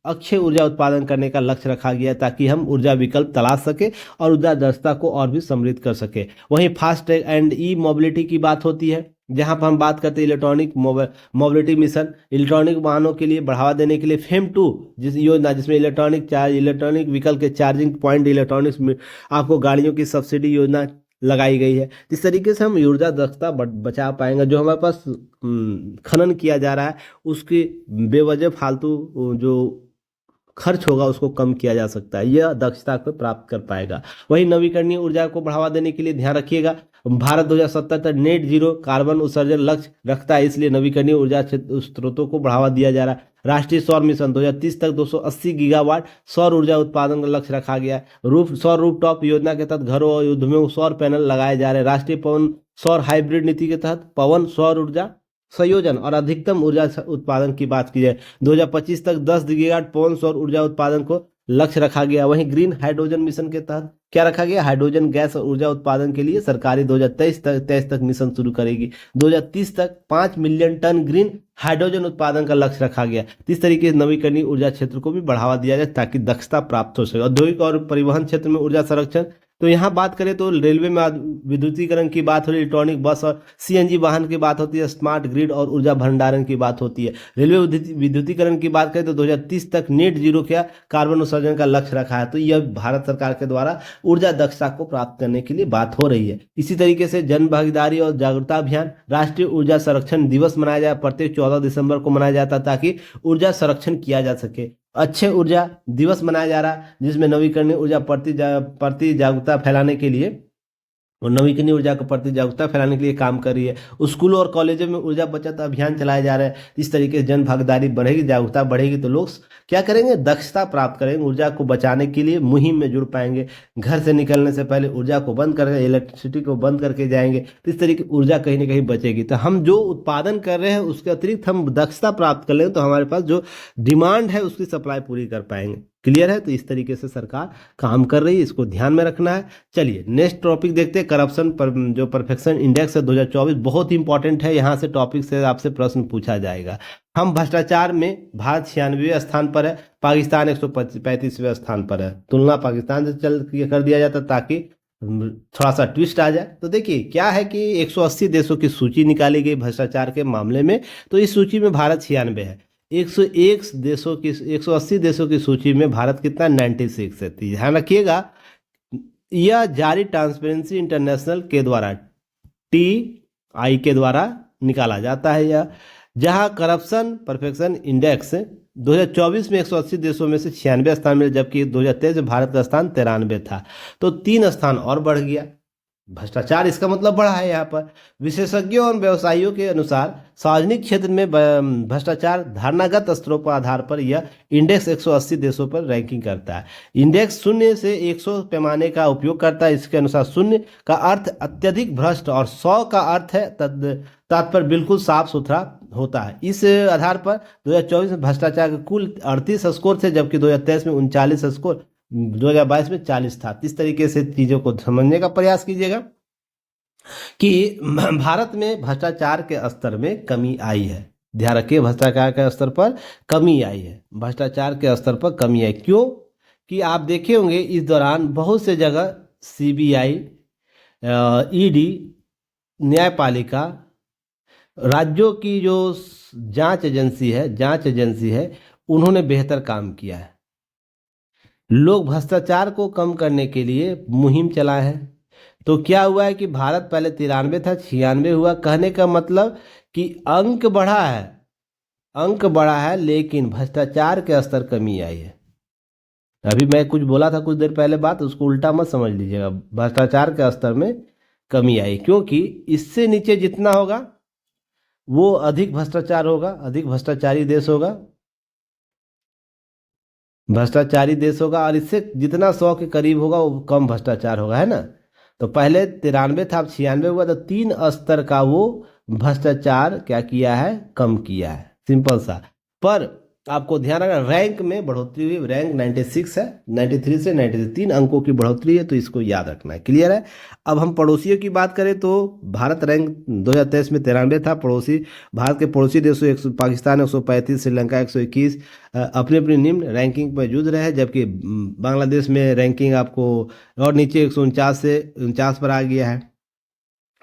S1: अक्षय ऊर्जा उत्पादन करने का लक्ष्य रखा गया है, ताकि हम ऊर्जा विकल्प तलाश सके और ऊर्जा दक्षता को और भी समृद्ध कर सके। वहीं फास्ट एंड ई मोबिलिटी की बात होती है, जहां पर हम बात करते हैं इलेक्ट्रॉनिक मोबिलिटी मिशन, इलेक्ट्रॉनिक वाहनों के लिए बढ़ावा देने के लिए फेम 2 जिस योजना, जिसमें इलेक्ट्रॉनिक व्हीकल के चार्जिंग पॉइंट, इलेक्ट्रॉनिक्स में आपको गाड़ियों की सब्सिडी योजना लगाई गई है। इस तरीके से हम ऊर्जा दक्षता बचा पाएंगे। जो हमारे पास खनन किया जा रहा है उसकी बेवजह फालतू जो खर्च होगा उसको कम किया जा सकता है। यह दक्षता को प्राप्त कर पाएगा। वहीं नवीकरणीय ऊर्जा को बढ़ावा देने के लिए ध्यान रखिएगा, भारत 2070 तक नेट जीरो कार्बन उत्सर्जन लक्ष्य रखता है, इसलिए नवीकरणीय ऊर्जा स्रोतों को बढ़ावा दिया जा रहा है। राष्ट्रीय सौर मिशन 2030 तक 280 गीगावाट सौर ऊर्जा उत्पादन का लक्ष्य रखा गया है। सौर रूफटॉप योजना के तहत घरों और उद्योगों में सौर पैनल लगाए जा रहे हैं। राष्ट्रीय पवन सौर हाइब्रिड नीति के तहत पवन सौर ऊर्जा संयोजन और अधिकतम ऊर्जा उत्पादन की बात की जाए, 2025 तक 10 गीगावाट पवन सौर ऊर्जा उत्पादन को लक्ष्य रखा गया। वहीं ग्रीन हाइड्रोजन मिशन के तहत क्या रखा गया, हाइड्रोजन गैस और ऊर्जा उत्पादन के लिए सरकारी 2023 तक मिशन शुरू करेगी। 2030 तक 5 मिलियन टन ग्रीन हाइड्रोजन उत्पादन का लक्ष्य रखा गया। इस तरीके से नवीकरणीय ऊर्जा क्षेत्र को भी बढ़ावा दिया जाए ताकि दक्षता प्राप्त हो सके। औद्योगिक और परिवहन क्षेत्र में ऊर्जा संरक्षण, तो यहाँ बात करें तो रेलवे में विद्युतीकरण की बात हो रही है, इलेक्ट्रॉनिक बस और सीएनजी वाहन की बात होती है, स्मार्ट ग्रिड और ऊर्जा भंडारण की बात होती है। रेलवे विद्युतीकरण की बात करें तो 2030 तक नेट जीरो का कार्बन उत्सर्जन का लक्ष्य रखा है। तो यह भारत सरकार के द्वारा ऊर्जा दक्षता को प्राप्त करने के लिए बात हो रही है। इसी तरीके से जन भागीदारी और जागरूकता अभियान, राष्ट्रीय ऊर्जा संरक्षण दिवस मनाया जाए, प्रत्येक 14 दिसंबर को मनाया जाता है ताकि ऊर्जा संरक्षण किया जा सके। अक्षय ऊर्जा दिवस मनाया जा रहा है, जिसमें नवीकरणीय ऊर्जा प्रति जागरूकता फैलाने के लिए और नवीकरणीय ऊर्जा को प्रति जागरूकता फैलाने के लिए काम कर रही है। स्कूलों और कॉलेजों में ऊर्जा बचत अभियान चलाए जा रहे हैं। इस तरीके से जन भागीदारी बढ़ेगी, जागरूकता बढ़ेगी तो लोग क्या करेंगे, दक्षता प्राप्त करेंगे, ऊर्जा को बचाने के लिए मुहिम में जुड़ पाएंगे। घर से निकलने से पहले ऊर्जा को बंद करके, इलेक्ट्रिसिटी को बंद करके जाएंगे, तो इस तरीके ऊर्जा कहीं ना कहीं बचेगी। तो हम जो उत्पादन कर रहे हैं उसके अतिरिक्त हम दक्षता प्राप्त कर लें तो हमारे पास जो डिमांड है उसकी सप्लाई पूरी कर पाएंगे। क्लियर है? तो इस तरीके से सरकार काम कर रही है, इसको ध्यान में रखना है। चलिए नेक्स्ट टॉपिक देखते हैं, करप्शन पर जो परफेक्शन इंडेक्स है 2024 बहुत इंपॉर्टेंट है। यहाँ से टॉपिक से आपसे प्रश्न पूछा जाएगा। हम भ्रष्टाचार में भारत 96वें स्थान पर है, पाकिस्तान 135वें स्थान पर है। तुलना पाकिस्तान से कर दिया जाता ताकि थोड़ा सा ट्विस्ट आ जाए। तो देखिए क्या है कि 180 देशों की सूची निकाली गई भ्रष्टाचार के मामले में, तो इस सूची में भारत 96 है। 180 देशों की सूची में भारत कितना, 96 है। ध्यान रखिएगा, यह जारी ट्रांसपेरेंसी इंटरनेशनल के द्वारा, TI के द्वारा निकाला जाता है। यह जहां करप्शन परफेक्शन इंडेक्स 2024 में 180 देशों में से 96 स्थान मिले, जबकि 2023 में भारत का स्थान 93 था, तो 3 स्थान और बढ़ गया। भ्रष्टाचार इसका मतलब बढ़ा है। यहाँ पर विशेषज्ञों और व्यवसायियों के अनुसार सार्वजनिक क्षेत्र में भ्रष्टाचार धारणागत स्तरों पर आधार पर यह इंडेक्स 180 देशों पर रैंकिंग करता है। इंडेक्स 0 से 100 पैमाने का उपयोग करता है। इसके अनुसार 0 का अर्थ अत्यधिक भ्रष्ट और 100 का अर्थ है तात्पर्य बिल्कुल साफ सुथरा होता है। इस आधार पर 2024 में भ्रष्टाचार के कुल 38 स्कोर थे, जबकि 2023 में 39 स्कोर, 2022 में 40 था। इस तरीके से चीजों को समझने का प्रयास कीजिएगा कि भारत में भ्रष्टाचार के स्तर में कमी आई है। ध्यान रखिए, भ्रष्टाचार के स्तर पर कमी आई है। भ्रष्टाचार के स्तर पर कमी आई क्यों कि आप देखे होंगे इस दौरान बहुत से जगह CBI, ED, न्यायपालिका, राज्यों की जो जांच एजेंसी है, उन्होंने बेहतर काम किया है। लोग भ्रष्टाचार को कम करने के लिए मुहिम चलाए हैं। तो क्या हुआ है कि भारत पहले 93 था, 96 हुआ। कहने का मतलब कि अंक बढ़ा है, अंक बढ़ा है, लेकिन भ्रष्टाचार के स्तर कमी आई है। अभी मैं कुछ बोला था कुछ देर पहले बात, उसको उल्टा मत समझ लीजिएगा। भ्रष्टाचार के स्तर में कमी आई, क्योंकि इससे नीचे जितना होगा वो अधिक भ्रष्टाचार होगा, अधिक भ्रष्टाचारी देश होगा, भ्रष्टाचारी देश होगा। और इससे जितना 100 के करीब होगा वो कम भ्रष्टाचार होगा, है ना। तो पहले 93 था, अब 96 हुआ, तो 3 स्तर का वो भ्रष्टाचार क्या किया है, कम किया है, सिंपल सा। पर आपको ध्यान रखना, रैंक में बढ़ोतरी हुई, रैंक 96 है, 93 से 93, 3 अंकों की बढ़ोतरी है, तो इसको याद रखना है, क्लियर है। अब हम पड़ोसियों की बात करें तो भारत रैंक 2023 में 93 था। पड़ोसी भारत के पड़ोसी देशों पाकिस्तान 135, श्रीलंका 121 अपनी अपनी निम्न रैंकिंग में जूझ रहे हैं, जबकि बांग्लादेश में रैंकिंग आपको और नीचे 149 से 49 पर आ गया है।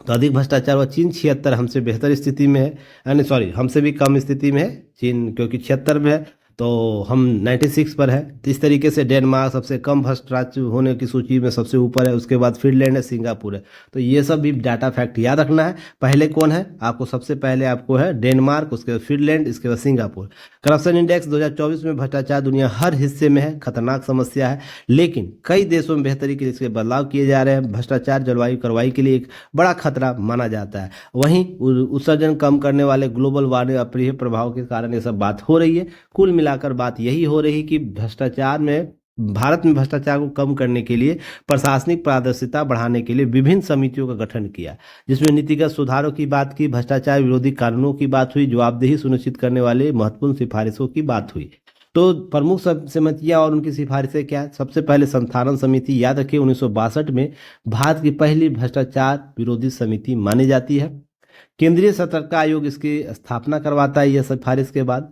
S1: तो अधिक भ्रष्टाचार व चीन 76 हमसे बेहतर स्थिति में है, यानी सॉरी हमसे भी कम स्थिति में है चीन, क्योंकि 76 में है, तो हम 96 पर है। तो इस तरीके से डेनमार्क सबसे कम भ्रष्टाचार होने की सूची में सबसे ऊपर है, उसके बाद फिनलैंड है, सिंगापुर है। तो ये सब भी डाटा फैक्ट याद रखना है। पहले कौन है आपको, सबसे पहले आपको है डेनमार्क, उसके बाद फिनलैंड, इसके बाद सिंगापुर। करप्शन इंडेक्स 2024 में भ्रष्टाचार दुनिया हर हिस्से में है, खतरनाक समस्या है, लेकिन कई देशों में बेहतरी के लिए इसके बदलाव किए जा रहे हैं। भ्रष्टाचार जलवायु कार्रवाई के लिए एक बड़ा खतरा माना जाता है। वहीं उत्सर्जन कम करने वाले ग्लोबल वार्मिंग अप्रिय प्रभाव के कारण ये सब बात हो रही है। कुल मिलाकर बात यही हो रही कि भ्रष्टाचार में, भारत में भ्रष्टाचार को कम करने के लिए, प्रशासनिक पारदर्शिता बढ़ाने के लिए विभिन्न समितियों का गठन किया, जिसमें नीतिगत सुधारों की बात की, भ्रष्टाचार विरोधी कानूनों की बात हुई, जवाबदेही सुनिश्चित करने वाले महत्वपूर्ण सिफारिशों की बात हुई। तो प्रमुख समितियां और उनकी सिफारिशें क्या है। सबसे पहले संथालन समिति, याद रखिए 1962 में भारत की पहली भ्रष्टाचार विरोधी समिति मानी जाती है। केंद्रीय सतर्कता आयोग इसकी स्थापना करवाता है। यह सिफारिश के बाद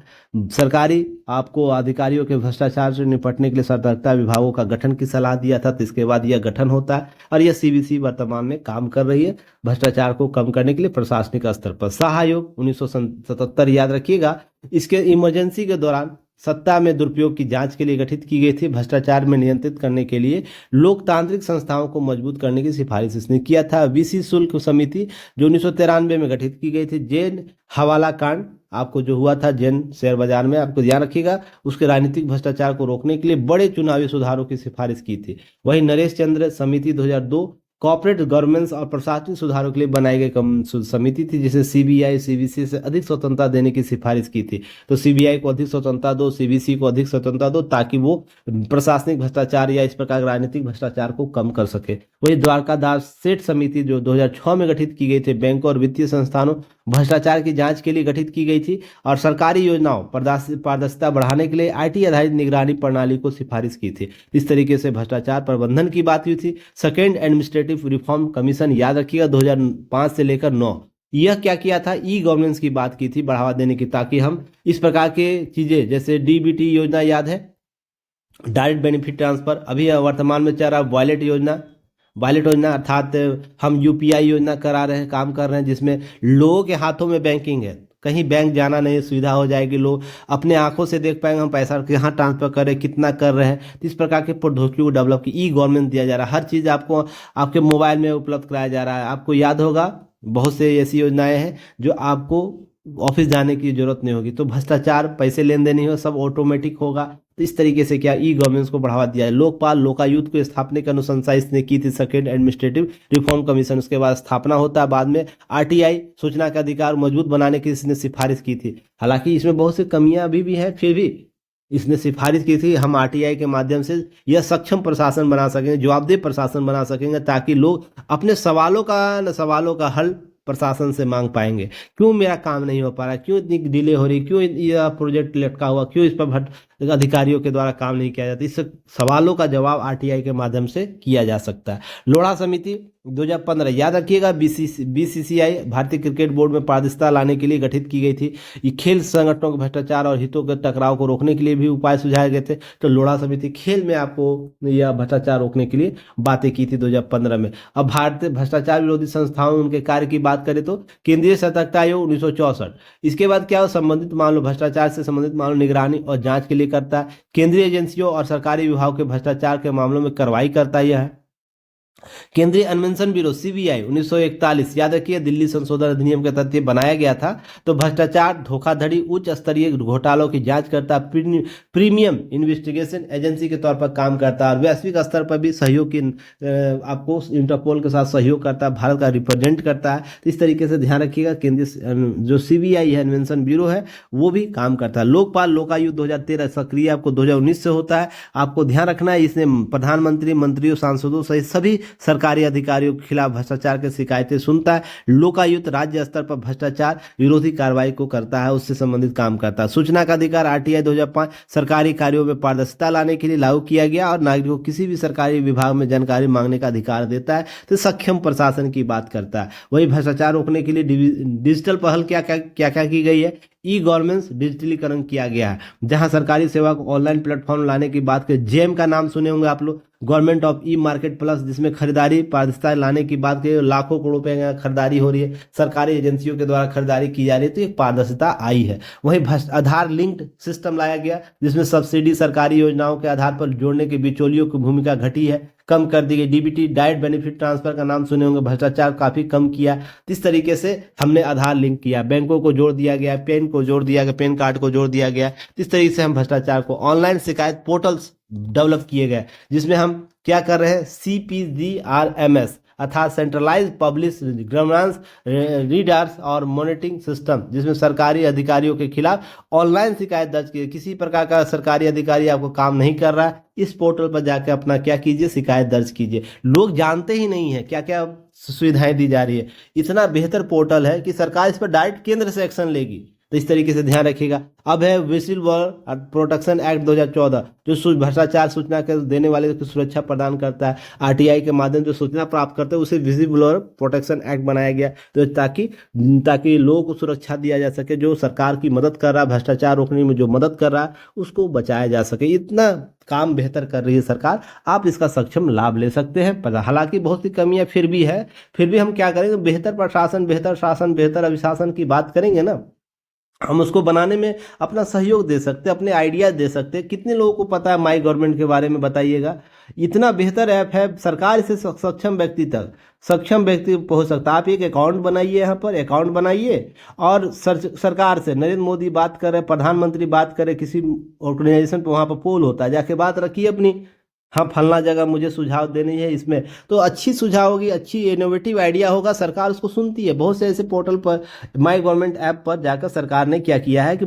S1: सरकारी आपको अधिकारियों के भ्रष्टाचार से निपटने के लिए सतर्कता विभागों का गठन की सलाह दिया था, तो इसके बाद यह गठन होता है और यह सीबीसी वर्तमान में काम कर रही है भ्रष्टाचार को कम करने के लिए प्रशासनिक स्तर पर। शाह आयोग 1977 याद रखिएगा, इसके इमरजेंसी के दौरान सत्ता में दुरुपयोग की जांच के लिए गठित की गई थी। भ्रष्टाचार में नियंत्रित करने के लिए लोकतांत्रिक संस्थाओं को मजबूत करने की सिफारिश इसने किया था। वीसी शुल्क समिति जो 1993 में गठित की गई थी। जैन हवाला कांड आपको जो हुआ था जैन शेयर बाजार में, आपको ध्यान रखिएगा, उसके राजनीतिक भ्रष्टाचार को रोकने के लिए बड़े चुनावी सुधारों की सिफारिश की थी। वहीं नरेश चंद्र समिति 2002 कॉर्पोरेट गवर्नेंस और प्रशासनिक सुधारों के लिए बनाई गई समिति थी, जिसे सीबीआई सीबीसी से अधिक स्वतंत्रता देने की सिफारिश की थी। तो सीबीआई को अधिक स्वतंत्रता दो, सीबीसी को अधिक स्वतंत्रता दो, ताकि वो प्रशासनिक भ्रष्टाचार या इस प्रकार के राजनीतिक भ्रष्टाचार को कम कर सके। वही द्वारकादास सेठ समिति जो 2006 में गठित की गई थी, बैंकों और वित्तीय संस्थानों भ्रष्टाचार की जांच के लिए गठित की गई थी और सरकारी योजनाओं पारदर्शिता बढ़ाने के लिए आईटी आधारित निगरानी प्रणाली को सिफारिश की थी। इस तरीके से भ्रष्टाचार प्रबंधन की बात हुई थी। सेकेंड एडमिनिस्ट्रेटिव रिफॉर्म कमीशन, याद रखिएगा 2005 से लेकर 9, यह क्या किया था, ई गवर्नेंस की बात की थी, बढ़ावा देने की, ताकि हम इस प्रकार के चीजें जैसे डीबीटी योजना, याद है डायरेक्ट बेनिफिट ट्रांसफर, अभी वर्तमान में चल रहा वॉलेट योजना, अर्थात हम यूपीआई योजना करा रहे हैं, काम कर रहे हैं, जिसमें लोगों के हाथों में बैंकिंग है, कहीं बैंक जाना नहीं, सुविधा हो जाएगी, लोग अपने आंखों से देख पाएंगे हम पैसा कहाँ ट्रांसफर कर रहे हैं, कितना कर रहे हैं। तो इस प्रकार के प्रौद्योगिकी को डेवलप की, ई गवर्नेंस दिया जा रहा है, हर चीज़ आपको आपके मोबाइल में उपलब्ध कराया जा रहा है। आपको याद होगा बहुत से ऐसी योजनाएं हैं जो आपको ऑफिस जाने की जरूरत नहीं होगी, तो भ्रष्टाचार, पैसे लेन देन नहीं हो, सब ऑटोमेटिक होगा। तो इस तरीके से क्या ई गवर्नेंस को बढ़ावा दिया है। लोकपाल लोकायुक्त को स्थापना की अनुशंसा इसने की थी, सेकेंड एडमिनिस्ट्रेटिव रिफॉर्म कमीशन, उसके बाद स्थापना होता है। बाद में आरटीआई सूचना का अधिकार मजबूत बनाने की इसने सिफारिश की थी। हालांकि इसमें बहुत सी कमियां अभी भी हैं, फिर भी इसने सिफारिश की थी हम आरटीआई के माध्यम से यह सक्षम प्रशासन बना सकेंगे, जवाबदेह प्रशासन बना सकेंगे, ताकि लोग अपने सवालों का हल प्रशासन से मांग पाएंगे। क्यों मेरा काम नहीं हो पा रहा, क्यों इतनी डिले हो रही, क्यों यह प्रोजेक्ट लटका हुआ, क्यों इस पर अधिकारियों के द्वारा काम नहीं किया जाता, इस सवालों का जवाब आरटीआई के माध्यम से किया जा सकता है। लोढ़ा समिति 2015, याद रखिएगा बीसीसीआई भारतीय क्रिकेट बोर्ड में पारदर्शिता लाने के लिए गठित की गई थी। ये खेल संगठनों के भ्रष्टाचार और हितों के टकराव को रोकने के लिए भी उपाय सुझाए गए थे। तो लोढ़ा समिति खेल में आपको यह भ्रष्टाचार रोकने के लिए बातें की थी 2015 में। अब भारतीय भ्रष्टाचार विरोधी संस्थाओं उनके कार्य की बात करें तो केंद्रीय सतर्कता आयोग 1964, इसके बाद क्या हो, संबंधित मामलों भ्रष्टाचार से संबंधित मामलों निगरानी और जांच के लिए करता है। केंद्रीय एजेंसियों और सरकारी विभागों के भ्रष्टाचार के मामलों में कार्रवाई करता है यह। केंद्रीय अन्वेषण ब्यूरो सीबीआई 1941, याद रखिए दिल्ली संशोधन अधिनियम के तहत ये बनाया गया था। तो भ्रष्टाचार, धोखाधड़ी, उच्च स्तरीय घोटालों की जांच करता है, प्रीमियम इन्वेस्टिगेशन एजेंसी के तौर पर काम करता है और वैश्विक स्तर पर भी सहयोग की आपको इंटरपोल के साथ सहयोग करता है, भारत का रिप्रेजेंट करता है। तो इस तरीके से ध्यान रखिएगा, केंद्रीय जो सीबीआई है, अन्वेषण ब्यूरो है, वो भी काम करता है। लोकपाल लोकायुक्त 2013 सक्रिय आपको 2019 से होता है। आपको ध्यान रखना है, इसमें प्रधानमंत्री, मंत्रियों, सांसदों सहित सभी सरकारी अधिकारियों के खिलाफ भ्रष्टाचार की शिकायतें सुनता है। लोकायुक्त राज्य स्तर पर भ्रष्टाचार विरोधी कार्रवाई को करता है, उससे संबंधित काम करता है। सूचना का अधिकार आरटीआई 2005 सरकारी कार्यों में पारदर्शिता लाने के लिए लागू किया गया और नागरिकों को किसी भी सरकारी विभाग में जानकारी मांगने का अधिकार देता है। तो सक्षम प्रशासन की बात करता है। वही भ्रष्टाचार रोकने के लिए डिजिटल पहल क्या क्या की गई है। ई गवर्नेंस डिजिटलीकरण किया गया है, जहां सरकारी सेवा को ऑनलाइन प्लेटफॉर्म लाने की बात करें। जेम का नाम सुने होंगे आप लोग, government of E market plus, जिसमें खरीदारी पारदर्शिता लाने की बात करें। लाखों करोड़ रुपए की खरीदारी हो रही है, सरकारी एजेंसियों के द्वारा खरीदारी की जा रही है, तो एक पारदर्शिता आई है। वहीं आधार लिंक्ड सिस्टम लाया गया, जिसमें सब्सिडी सरकारी योजनाओं के आधार पर जोड़ने के बिचौलियों की भूमिका घटी है, कम कर दी गई। डीबीटी डायरेक्ट बेनिफिट ट्रांसफर का नाम सुने होंगे, भ्रष्टाचार काफी कम किया। इस तरीके से हमने आधार लिंक किया, बैंकों को जोड़ दिया गया, पेन को जोड़ दिया गया, पेन कार्ड को जोड़ दिया गया। इस तरीके से हम भ्रष्टाचार को, ऑनलाइन शिकायत पोर्टल्स डेवलप किए गए, जिसमें हम क्या कर रहे हैं, CPGRMS अर्थात सेंट्रलाइज पब्लिश ग्रीवेंस रीडर्स और मॉनिटरिंग सिस्टम, जिसमें सरकारी अधिकारियों के खिलाफ ऑनलाइन शिकायत दर्ज की। किसी प्रकार का सरकारी अधिकारी आपको काम नहीं कर रहा है, इस पोर्टल पर जाकर अपना क्या कीजिए, शिकायत दर्ज कीजिए। लोग जानते ही नहीं है क्या क्या सुविधाएं दी जा रही है। इतना बेहतर पोर्टल है कि सरकार इस पर डायरेक्ट केंद्र से एक्शन लेगी। तो इस तरीके से ध्यान रखिएगा। अब है विजिल ब्लोअर प्रोटेक्शन एक्ट 2014, जो भ्रष्टाचार सूचना के देने वाले की सुरक्षा प्रदान करता है। आरटीआई के माध्यम से सूचना प्राप्त करते हैं, उसे विजिल ब्लोअर प्रोटेक्शन एक्ट बनाया गया, तो ताकि लोगों को सुरक्षा दिया जा सके। जो सरकार की मदद कर रहा है, भ्रष्टाचार रोकने में जो मदद कर रहा है, उसको बचाया जा सके। इतना काम बेहतर कर रही है सरकार, आप इसका सक्षम लाभ ले सकते हैं। हालांकि बहुत सी कमियां फिर भी है, फिर भी हम क्या करेंगे, बेहतर प्रशासन, बेहतर शासन, बेहतर अभिशासन की बात करेंगे ना, हम उसको बनाने में अपना सहयोग दे सकते हैं, अपने आइडिया दे सकते हैं। कितने लोगों को पता है माई गवर्नमेंट के बारे में, बताइएगा। इतना बेहतर ऐप है, सरकार से सक्षम व्यक्ति तक, सक्षम व्यक्ति पहुंच सकता है। आप एक अकाउंट बनाइए, यहाँ पर अकाउंट बनाइए और सरकार से, नरेंद्र मोदी बात करे, प्रधानमंत्री बात करे, किसी ऑर्गेनाइजेशन पर वहाँ पर पोल होता है, जाके बात रखिए अपनी, हाँ फलना जगह मुझे सुझाव देनी है इसमें, तो अच्छी सुझाव होगी, अच्छी इनोवेटिव आइडिया होगा, सरकार उसको सुनती है। बहुत से ऐसे पोर्टल पर, माई गवर्नमेंट ऐप पर जाकर सरकार ने क्या किया है कि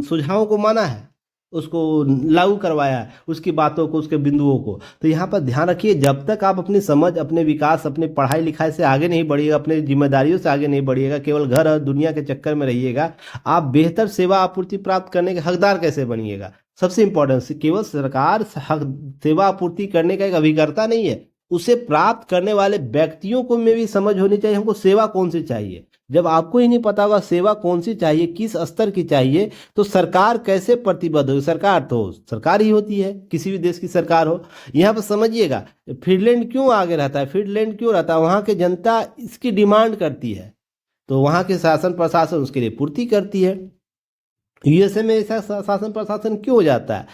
S1: सुझावों को माना है, उसको लागू करवाया है, उसकी बातों को, उसके बिंदुओं को। तो यहाँ पर ध्यान रखिए, जब तक आप अपनी समझ, अपने विकास, अपने पढ़ाई लिखाई से आगे नहीं बढ़िएगा, अपने जिम्मेदारियों से आगे नहीं बढ़िएगा, केवल घर और दुनिया के चक्कर में रहिएगा, आप बेहतर सेवा आपूर्ति प्राप्त करने के हकदार कैसे बनिएगा। सबसे इंपॉर्टेंट, केवल सरकार सेवा आपूर्ति करने का एक अभिकर्ता नहीं है, उसे प्राप्त करने वाले व्यक्तियों को में भी समझ होनी चाहिए, हमको सेवा कौन सी चाहिए। जब आपको ही नहीं पता होगा सेवा कौन सी चाहिए, किस स्तर की चाहिए, तो सरकार कैसे प्रतिबद्ध होगी। सरकार तो सरकार ही होती है, किसी भी देश की सरकार हो। यहाँ पर समझिएगा, फिनलैंड क्यों आगे रहता है, फिनलैंड क्यों रहता है, वहाँ की जनता इसकी डिमांड करती है, तो वहाँ के शासन प्रशासन उसके लिए पूर्ति करती है। यूएसए में ऐसा शासन प्रशासन क्यों हो जाता है,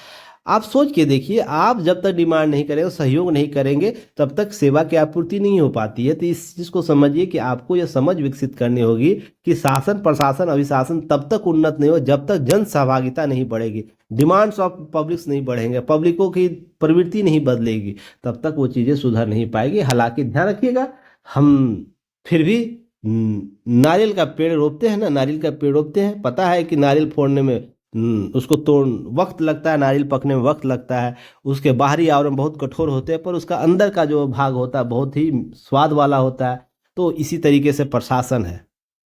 S1: आप सोच के देखिए। आप जब तक डिमांड नहीं करेंगे, सहयोग नहीं करेंगे, तब तक सेवा की आपूर्ति नहीं हो पाती है। तो इस चीज़ को समझिए कि आपको यह समझ विकसित करनी होगी कि शासन प्रशासन अभिशासन तब तक उन्नत नहीं हो जब तक जन सहभागिता नहीं बढ़ेगी, डिमांड्स ऑफ पब्लिक्स नहीं बढ़ेंगे, पब्लिकों की प्रवृत्ति नहीं बदलेगी, तब तक वो चीज़ें सुधर नहीं पाएगी। हालांकि ध्यान रखिएगा, हम फिर भी नारियल का पेड़ रोपते हैं ना, नारियल का पेड़ रोपते हैं, पता है कि नारियल फोड़ने में उसको तोड़ वक्त लगता है, नारियल पकने में वक्त लगता है, उसके बाहरी आवरण बहुत कठोर होते हैं, पर उसका अंदर का जो भाग होता है बहुत ही स्वाद वाला होता है। तो इसी तरीके से प्रशासन है,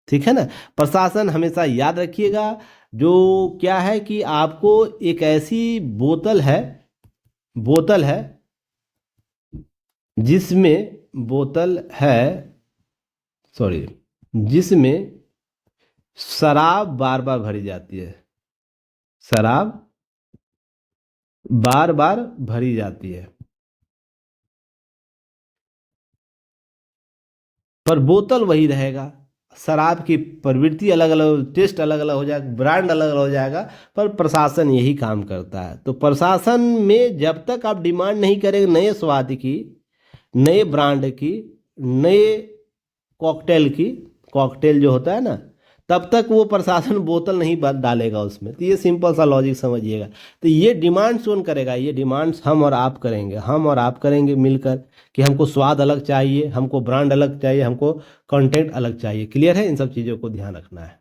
S1: ठीक है ना। प्रशासन हमेशा याद रखिएगा, जो क्या है कि आपको एक ऐसी बोतल है जिसमें शराब बार बार भरी जाती है, शराब बार बार भरी जाती है, पर बोतल वही रहेगा। शराब की प्रवृत्ति अलग अलग, टेस्ट अलग अलग हो जाएगा, ब्रांड अलग अलग हो जाएगा, पर प्रशासन यही काम करता है। तो प्रशासन में जब तक आप डिमांड नहीं करेंगे नए स्वाद की, नए ब्रांड की, नए कॉकटेल की, कॉकटेल जो होता है ना, तब तक वो प्रशासन बोतल नहीं डालेगा उसमें। तो ये सिंपल सा लॉजिक समझिएगा। तो ये डिमांड्स कौन करेगा? ये डिमांड्स हम और आप करेंगे, हम और आप करेंगे मिलकर, कि हमको स्वाद अलग चाहिए, हमको ब्रांड अलग चाहिए, हमको कंटेंट अलग चाहिए। क्लियर है? इन सब चीज़ों को ध्यान रखना है।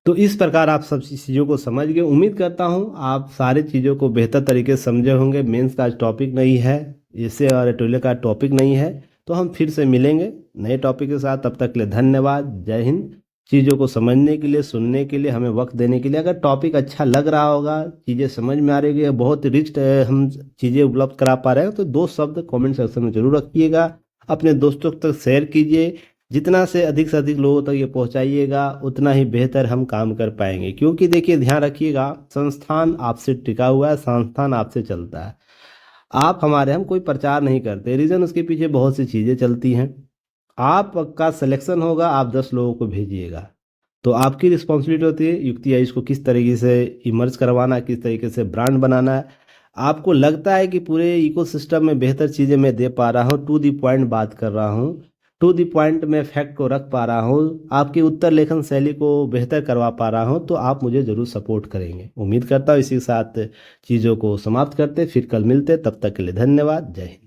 S1: तो इस प्रकार आप सब चीज़ों को समझ गए। उम्मीद करता हूँ आप सारी चीज़ों को बेहतर तरीके से समझे होंगे। मेंस का टॉपिक नहीं है, इससे और टोले का टॉपिक नहीं है। तो हम फिर से मिलेंगे नए टॉपिक के साथ। तब तक के लिए धन्यवाद। जय हिंद। चीज़ों को समझने के लिए, सुनने के लिए, हमें वक्त देने के लिए। अगर टॉपिक अच्छा लग रहा होगा, चीज़ें समझ में आ रही है, बहुत रिच हम चीज़ें उपलब्ध करा पा रहे हैं, तो 2 शब्द कमेंट सेक्शन में जरूर रखिएगा। अपने दोस्तों तक शेयर कीजिए। जितना से अधिक लोगों तक ये पहुंचाइएगा, उतना ही बेहतर हम काम कर पाएंगे। क्योंकि देखिए, ध्यान रखिएगा, संस्थान आपसे टिका हुआ है, संस्थान आपसे चलता है। आप हमारे, हम कोई प्रचार नहीं करते, रीज़न उसके पीछे बहुत सी चीज़ें चलती हैं। आपका सिलेक्शन होगा, आप 10 लोगों को भेजिएगा, तो आपकी रिस्पॉन्सिबिलिटी होती है यूक्ति को किस तरीके से इमर्ज करवाना, किस तरीके से ब्रांड बनाना है। आपको लगता है कि पूरे इकोसिस्टम में बेहतर चीज़ें मैं दे पा रहा हूँ, टू दी पॉइंट बात कर रहा हूँ, टू दी पॉइंट में फैक्ट को रख पा रहा हूँ, आपकी उत्तर लेखन शैली को बेहतर करवा पा रहा हूँ, तो आप मुझे ज़रूर सपोर्ट करेंगे। उम्मीद करता हूँ इसी के साथ चीज़ों को समाप्त करते, फिर कल मिलते। तब तक के लिए धन्यवाद। जय हिंद।